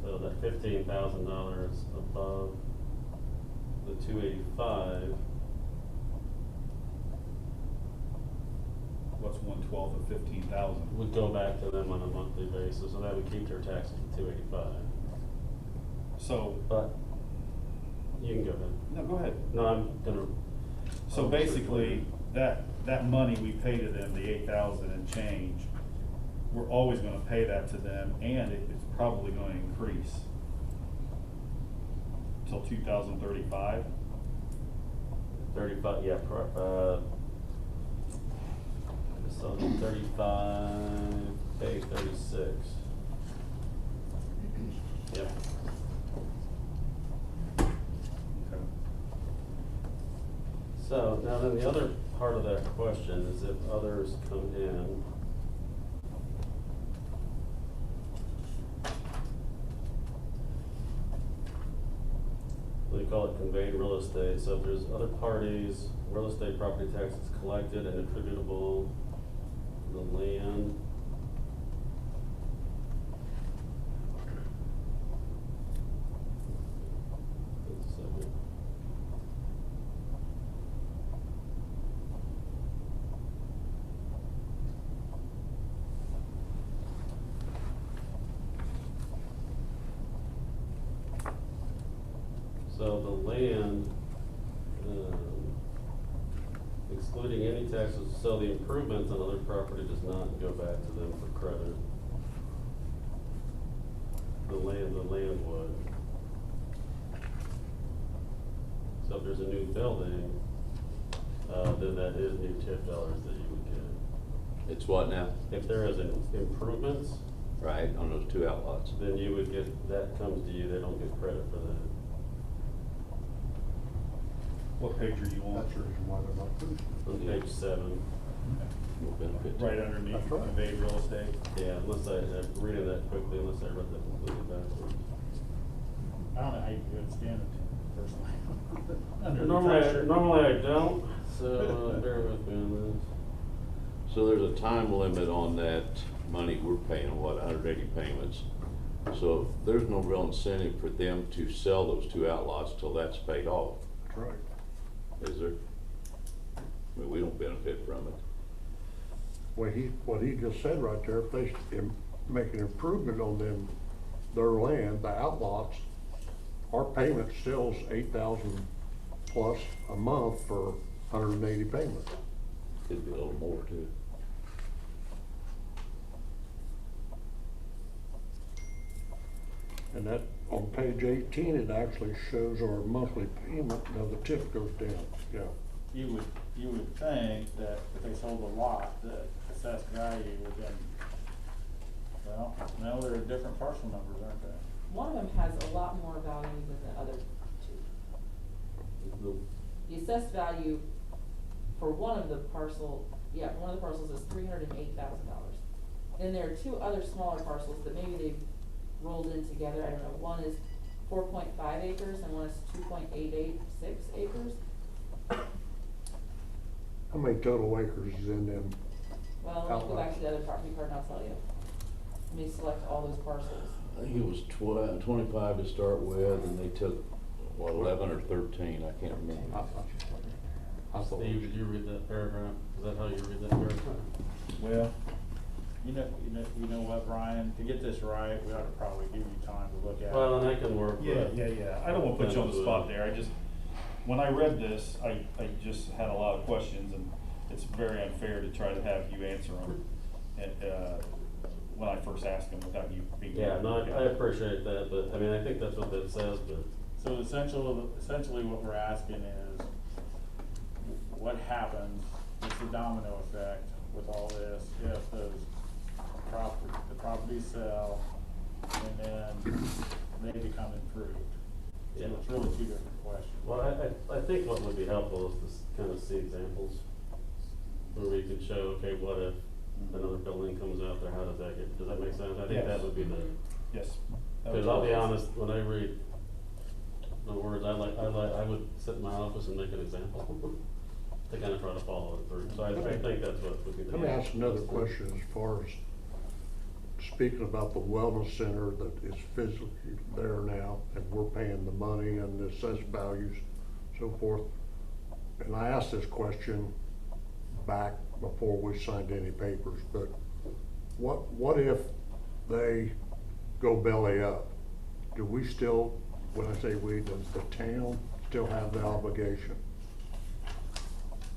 so that $15,000 above the 285, What's 1/12 of 15,000? would go back to them on a monthly basis, so that would keep their taxes at 285. So, But you can go ahead. no, go ahead. No, I'm gonna. So basically, that money we pay to them, the 8,000 and change, we're always gonna pay that to them, and it's probably gonna increase till 2035. 35, yeah, so 35, page 36. Yep. So now then the other part of that question is if others come in. They call it conveyed real estate. So if there's other parties, real estate property taxes collected and attributable to the land. Just a second. So the land, excluding any taxes, so the improvements on other property does not go back to them for credit. The land would. So if there's a new building, then that is new TIF dollars that you would get. It's what now? If there is an improvements, Right, on those two outlots. then you would get, that comes to you, they don't get credit for that. What page are you on? That's the reason why they're not boosted. On page 7. No benefit. Right underneath That's right. conveyed real estate. Yeah, unless I'm reading that quickly, unless I read that completely backwards. I don't know how you can understand it personally. Under the Normally, pressure. normally I don't, so bear with me on this. So there's a time limit on that money we're paying, what, 180 payments? So there's no real incentive for them to sell those two outlots till that's paid off, That's right. is there? I mean, we don't benefit from it. What he just said right there, if they make an improvement on them, their land, the outlots, our payment still's 8,000 plus a month for 180 payments. Could be a little more too. And that, on page 18, it actually shows our monthly payment, now the TIF goes down, yeah. You would think that if they sold a lot, the assessed value would then, well, no, there are different parcel numbers, aren't there? One of them has a lot more value than the other two. The assessed value for one of the parcels is $308,000. Then there are two other smaller parcels that maybe they've rolled in together, I don't know, one is 4.5 acres and one is 2.886 acres. How many total acres is in them? Well, let me go back to the other property card and I'll tell you. Let me select all those parcels. I think it was 25 to start with, and they took, what, 11 or 13, I can't remember. I thought, Steve, did you read that paragraph? Is that how you read that paragraph? Well, You know what, Brian, to get this right, we ought to probably give you time to look at it. Well, and I can work Yeah, with. yeah. I don't wanna put you on the spot there. When I read this, I just had a lot of questions, and it's very unfair to try to have you answer them when I first asked them without you being. Yeah, no, I appreciate that, but, I mean, I think that's what that says, but. So essentially what we're asking is, what happens, what's the domino effect with all this, if the properties sell, and then they become improved? So Yeah. it's really two different questions. Well, I think what would be helpful is to kind of see examples where we could show, okay, what if another building comes out there, how does that make sense? I think that Yes. would be the, Yes. because I'll be honest, when I read the words, I would sit in my office and make an example to kind of try to follow it through. So I think that's what would be the. Let me ask another question as far as speaking about the wellness center that is physically there now, and we're paying the money and the assessed values, so forth. And I asked this question back before we signed any papers, but what if they go belly up? Do we still, when I say we, does the town still have the obligation?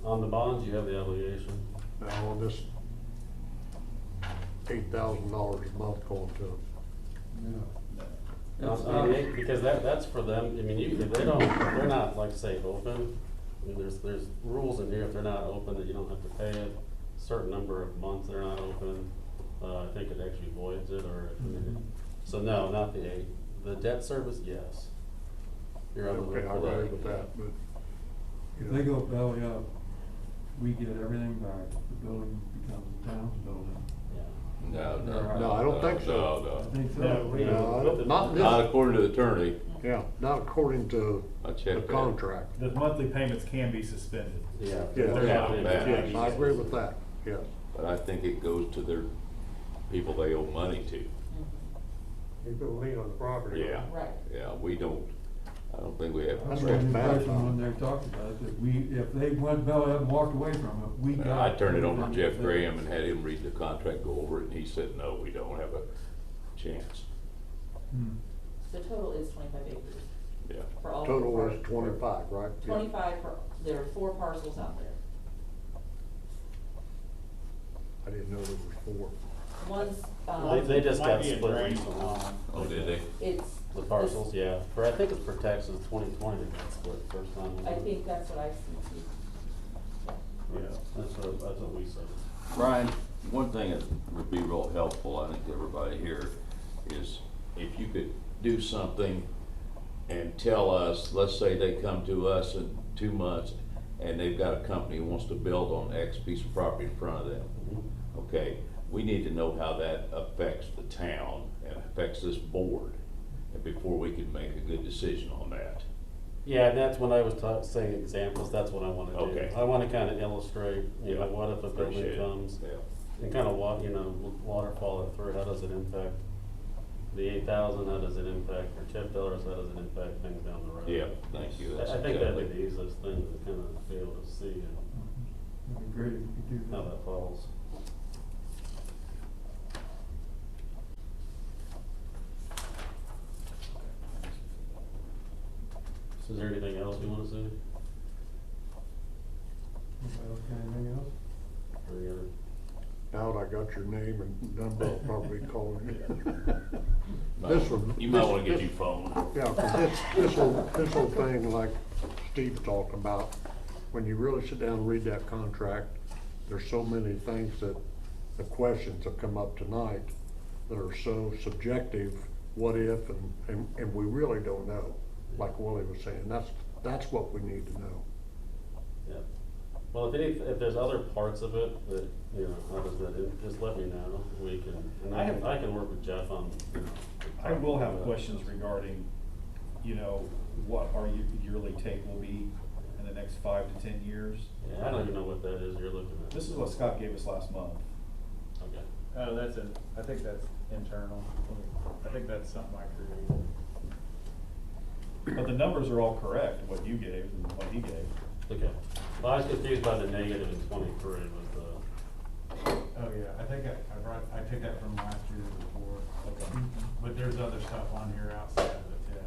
On the bonds, you have the obligation. Now, on this $8,000 a month going to them? Because that's for them, I mean, if they're not, like, say, open, I mean, there's rules in here, if they're not open, that you don't have to pay it. Certain number of months they're not open, I think it actually voids it, or, so no, not the 8. The debt service, yes. You're eligible Okay, I for agree with that, but. If they go belly up, we get everything back, the building becomes the town's building. Yeah. No, I don't think so. No, I think so. No, we- No, I don't- not Not this, according to the attorney. yeah, not according to I the checked that. contract. The monthly payments can be suspended. Yeah. Yeah. They're not bad. Yes, I agree with that, yes. But I think it goes to their people they owe money to. You put a lien on the property. Yeah, Right. yeah, I don't think we have. I That's was under the what's bad impression about it. when they talked about it, that if they went belly up and walked away from it, we got. I turned it over to everything Jeff that- Graham and had him read the contract, go over it, and he said, no, we don't have a chance. Hmm. The total is 25 acres Yeah. for all. Total for- was 25, right? Yeah. 25 there are 4 parcels out there. I didn't know there was 4. One's, They just Might got be a split. drain pond. Oh, did they? it's. The parcels, yeah. I think it's for Texas 2020, they got split first time. I think that's what I see too. Yeah, that's what we said. Brian, one thing that would be real helpful, I think, to everybody here, is if you could do something and tell us, let's say they come to us in 2 months, and they've got a company who wants to build on X piece of property in front of them. Okay, we need to know how that affects the town and affects this board, and before we can make a good decision on that. Yeah, and that's when I was saying examples, that's what I wanna do. Okay. I wanna kinda illustrate, you know, Yeah, what if a building appreciate it. comes, Yeah. and kinda waterfall it through, how does it impact the 8,000, how does it impact your tip dollars, how does it impact things down the road? Yeah, thank you. That's I think that'd be exactly- the easiest thing to kinda be able to see It'd be great if we could do how that. that falls. So is there anything else you wanna see? Anybody else got anything else? Or any other? Now that I got your name and number, I'll probably call you. This one. You might wanna get this- your phone. Yeah, 'cause this whole thing, like Steve's talking about, when you really sit down and read that contract, there's so many things that, the questions that come up tonight that are so subjective, what if, and we really don't know, like Willie was saying, that's what we need to know. Yeah. Well, if there's other parts of it that, you know, how does that, just let me know, we can, and I can work with Jeff on, you know. I will have questions regarding, you know, what our yearly take will be in the next 5 to 10 years. Yeah, I don't even know what that is you're looking at. This is what Scott gave us last month. Okay. Oh, I think that's internal. I think that's something I created. But the numbers are all correct, what you gave and what he gave. Okay. Well, I was confused by the negative in 23 with the. Oh, yeah, I think I picked that from last year's report. Okay. But there's other stuff on here outside of the TIF.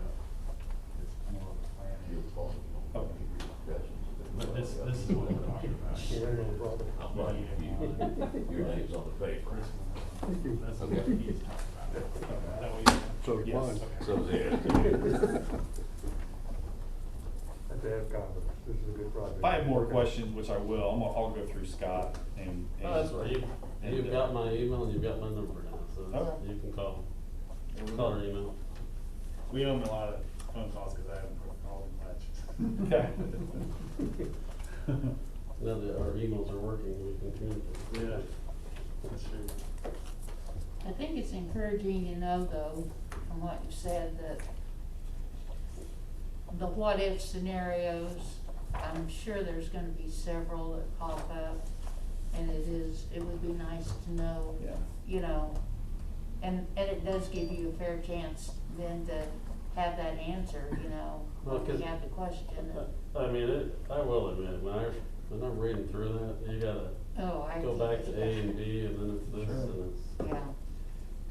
It's more of a planning. But this is what we're talking about. I'm like, your name's on the paper. That's what Okay. he's talking about. Is that what you- So is Yes, mine. okay. So, yeah. This is a good project. If I have more questions, which I will, I'll go through Scott and. Oh, that's right, you've got my email and you've got my number now, so Okay. you can call or email. We owe him a lot of phone calls because I haven't called him much. Okay. Now that our emails are working, we can communicate. Yeah, that's true. I think it's encouraging to know though, from what you said, that the what-if scenarios, I'm sure there's gonna be several that pop up. And it would be nice to know, Yeah. you know, and it does give you a fair chance then to have that answer, you know, Well, when 'cause- you have the question. I mean, I will admit, when I'm reading through that, you gotta Oh, I. go back to A and B and then it's this and it's. Yeah,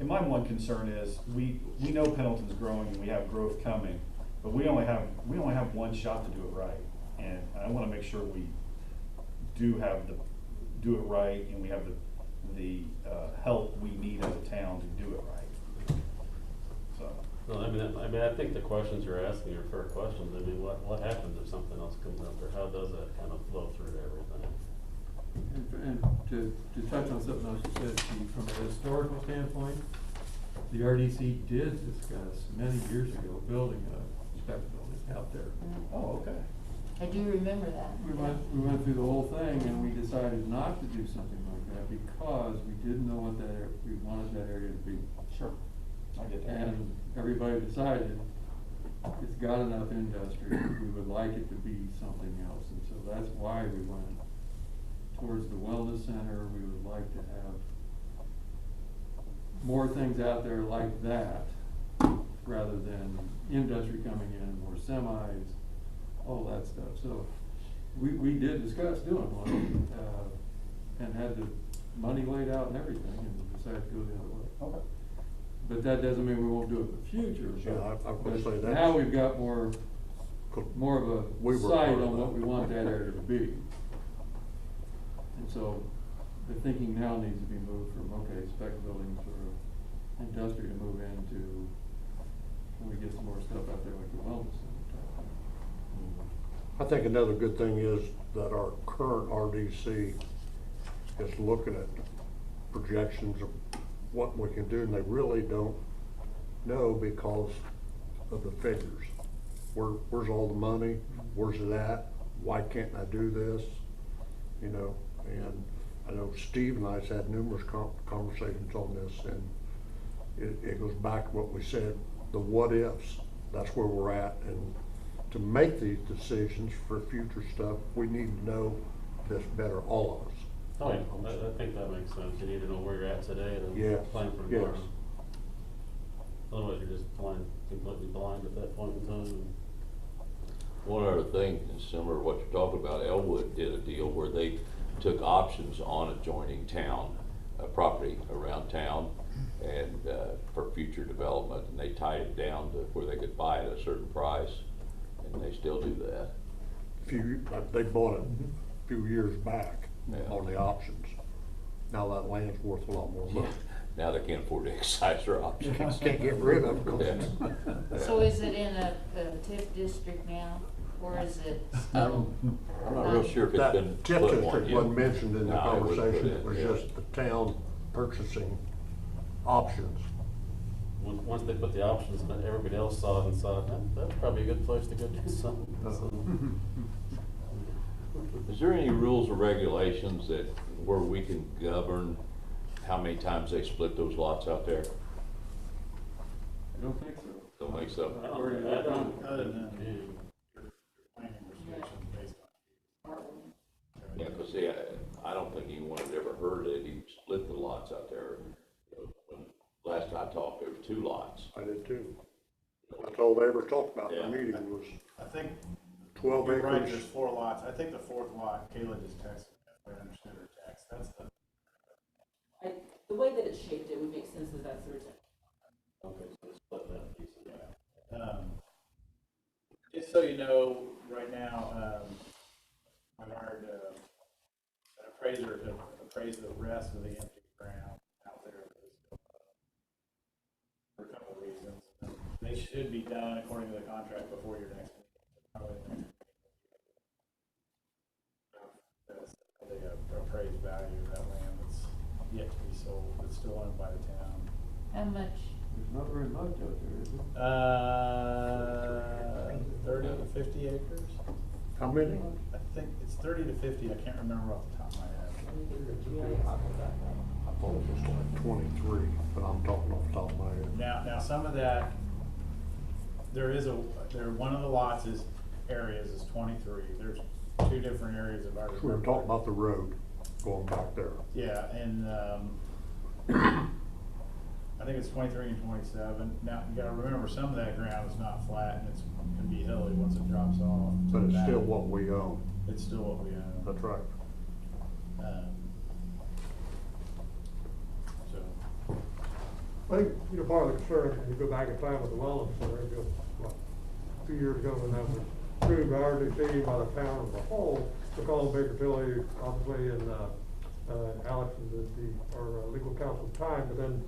And my one concern is, we know Pendleton's growing and we have growth coming, but we only have one shot to do it right. And I wanna make sure we do it right and we have the help we need as a town to do it right. So, No, I think the questions you're asking are fair questions. I mean, what happens if something else comes up, or how does that kind of flow through to everything? And to touch on something else you said, Steve, from a historical standpoint, the RDC did discuss many years ago building a spec building out there. oh, okay. I do remember that. We went through the whole thing and we decided not to do something like that because we didn't know what we wanted that area to be. Sure. I get that. And everybody decided it's got enough industry, we would like it to be something else. And so that's why we went towards the wellness center. We would like to have more things out there like that rather than industry coming in, more semis, all that stuff. So we did discuss doing one, and had the money laid out and everything and decided to go the other way. Okay. But that doesn't mean we won't do it in the future. Yeah, I was gonna But say that. now we've got more of We a were sight part of on what that. we want that area to be. And so the thinking now needs to be moved from, okay, spec buildings or industry to move into, when we get some more stuff out there like the wellness center type thing. I think another good thing is that our current RDC is looking at projections of what we can do, and they really don't know because of the figures. Where's all the money? Where's it at? Why can't I do this? You know, and I know Steve and I's had numerous conversations on this, and it goes back to what we said, the what ifs. That's where we're at, and to make these decisions for future stuff, we need to know this better, all of us. Oh, yeah, I think that makes sense. You need to know where you're at today and Yeah, then plan for yes. tomorrow. Otherwise, you're just completely blind at that point in time. One other thing, and similar to what you're talking about, Elwood did a deal where they took options on adjoining town, property around town, and, for future development, and they tied it down to where they could buy it at a certain price, and they still do that. They bought it a few years back Yeah. on the options. Now that land's worth a lot more money. Now they can't afford to exercise their options. Can't get rid of it. Yeah. So is it in a TIF district now, or is it still? I'm not real sure if it's That been TIF put on district yet. wasn't mentioned in the No, it wasn't put conversation, in, it was yeah. just the town purchasing options. Once they put the options, but everybody else saw it and saw, that's probably a good place to go do something. So, Is there any rules or regulations that, where we can govern how many times they split those lots out there? I don't think so. Don't think so. I don't. Other than Yeah. planning restrictions based on. Yeah, cause see, I don't think anyone had ever heard that he split the lots out there. When last I talked, there was 2 lots. I did too. That's all they ever talked about in Yeah. the meeting was I think 12 you're right, acres. there's 4 lots. I think the 4th lot, Kayla just texted me, if I understood her text. That's the the way that it's shaped, it would make sense that that's the retention. Okay, so let's split that piece of that. Just so you know, right now, I hired an appraiser to appraise the rest of the empty ground out there. For a couple of reasons. They should be done according to the contract before your next meeting. Probably the next meeting. The appraised value of that land that's yet to be sold, it's still owned by the town. How much? There's not very much out there, is there? 30 to 50 acres. How many? I think it's 30 to 50. I can't remember off the top of my head. I thought it was like 23, but I'm talking off the top of my head. Now some of that, one of the lots is 23. There's two different areas of our. We were talking about the road going back there. Yeah, and I think it's 23 and 27. Now, you gotta remember, some of that ground is not flat and it can be hilly once it drops off. But it's still what we own. It's still what we own. That's right. So, I think, part of the concern, and you go back in time with the wellness center, just, a few years ago when that was approved by RDC, by the town as a whole, to call Baker Tilly, obviously, and, Alex is our legal counsel at the time, but then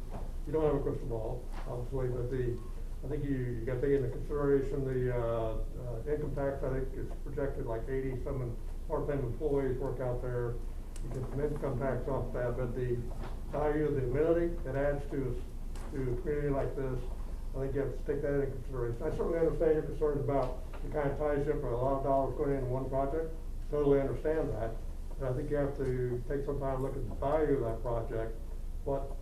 you don't have a crystal ball, obviously, but I think you got to take into consideration the, income tax, I think is projected like 80-some part-time employees work out there. You get some income tax off that, but the value of the amenity it adds to a community like this, I think you have to take that into consideration. I certainly understand your concerns about the kind of tie ship or a lot of dollars going into one project. Totally understand that. But I think you have to take some time to look at the value of that project. What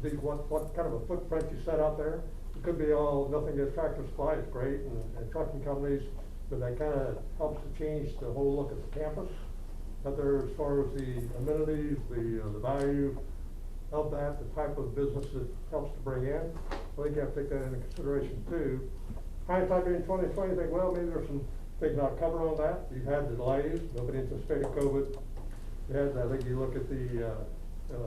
kind of a footprint you set out there. It could be all, nothing against Tractor Supply, it's great, and trucking companies, but that kind of helps to change the whole look at the campus. But there, as far as the amenities, the value of that, the type of business it helps to bring in, I think you have to take that into consideration too. Hindsight being 2020, think, well, maybe there's some things not covered on that. You've had the delays, nobody anticipated COVID. You had, I think you look at the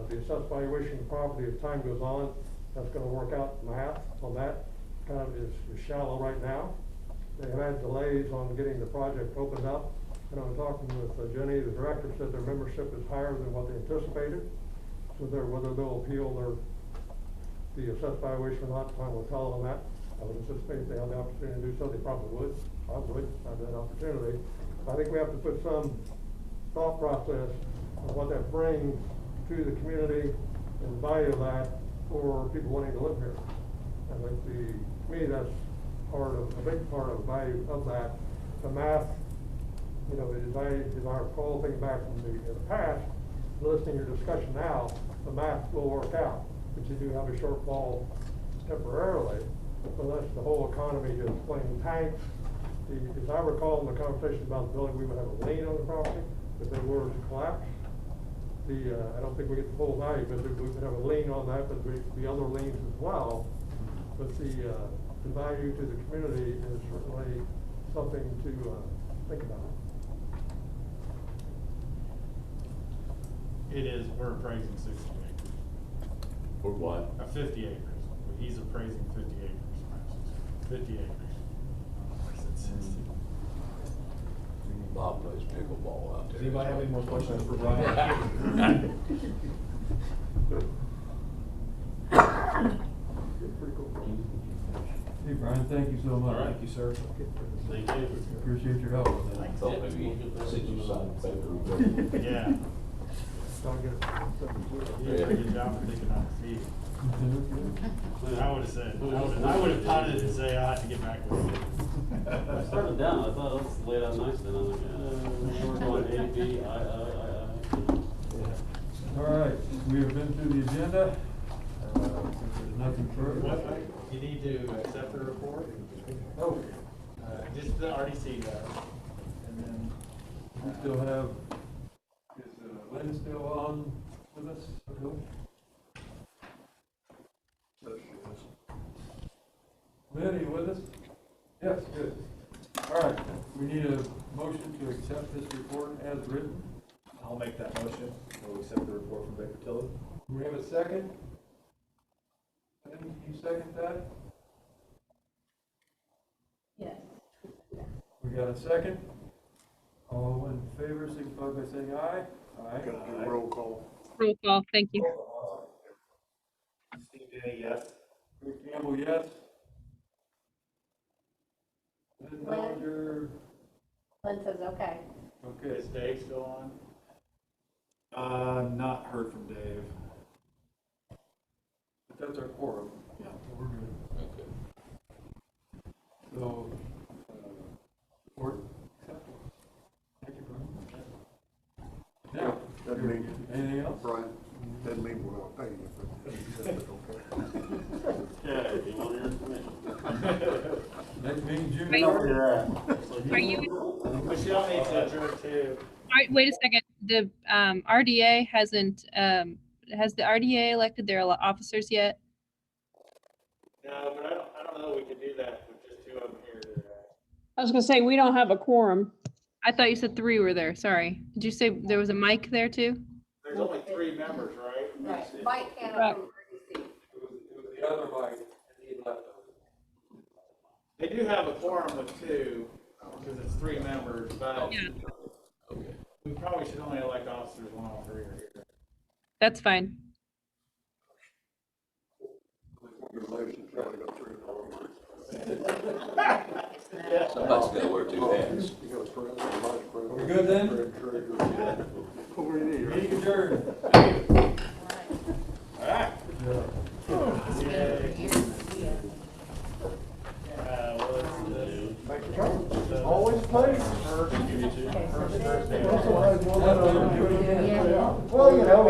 assessed valuation of the property as time goes on, that's gonna work out math on that, kind of is shallow right now. They've had delays on getting the project opened up. And I was talking with Jenny, the director, said their membership is higher than what they anticipated. So whether they'll appeal the assessed valuation or not, time will tell on that. I would anticipate if they have the opportunity to do so, they probably would have that opportunity. I think we have to put some thought process on what that brings to the community and the value of that for people wanting to live here. I think to me, that's a big part of the value of that. The math, as I recall thinking back from in the past, listening to your discussion now, the math will work out, but you do have a shortfall temporarily, unless the whole economy just plain tanks. As I recall in the conversation about the building, we would have a lien on the property if they were to collapse. I don't think we get the full value, but we would have a lien on that, but there'd be other liens as well. But the value to the community is certainly something to think about. it is, we're appraising 60 acres. For what? 50 acres. He's appraising 50 acres. 50 acres. I said 60. Bob plays pickleball out there. Does anybody have any more questions for Brian? Hey, Brian, thank you so much. All right, thank you, sir. Thank you. Appreciate your help with that. I thought maybe since you signed the paper. Yeah. Don't get it. Yeah, good job for thinking on your feet. I would have said, I would have punted and say, I have to get back with you. I started down, I thought, let's lay it out nice, then I'm like, we're going A, B, All right, we have been through the agenda. Since there's nothing further. What, you need to accept the report? Oh, Just the RDC does. And then, we still have, is Lynn still on with us? Okay. Lynn, are you with us? Yes, good. All right, we need a motion to accept this report as written. I'll make that motion. We'll accept the report from Baker Tilly. Do we have a second? Can you second that? Yes. We got a second? All in favor, signify by saying aye. Aye. Got to do roll call. Roll call, thank you. Steve Denny, yes. Rick Campbell, yes. Lynn Bellinger, Lynn says, okay. okay. Is Dave still on? Not heard from Dave. But that's our quorum. Yeah. We're good. Okay. So, report acceptable. Thank you, Brian. Now, Doesn't mean, anything else? Brian, doesn't mean we're gonna pay you, but it's okay. Okay, you want your information? Next meeting, June Right. 9th. Are you, Michelle needs to adjourn too. wait a second, the RDA hasn't, has the RDA elected their officers yet? No, but I don't know, we could do that with just two of them here today. I was gonna say, we don't have a quorum. I thought you said 3 were there, sorry. Did you say there was a mic there too? There's only 3 members, right? Right, Mike can't Right. approve emergency. It was the other Mike, and he left us. They do have a quorum with 2, because it's 3 members, but Yeah. Okay. we probably should only elect officers 1 or 3 are here. That's fine. Your motion's gotta go through the wrong. Somebody's gotta wear 2 hats. You got a president, vice president. Are we good then? Treasurer. What do you need, right? Meeting adjourned. All right. Yeah. Always play. First Thursday. Well, you know,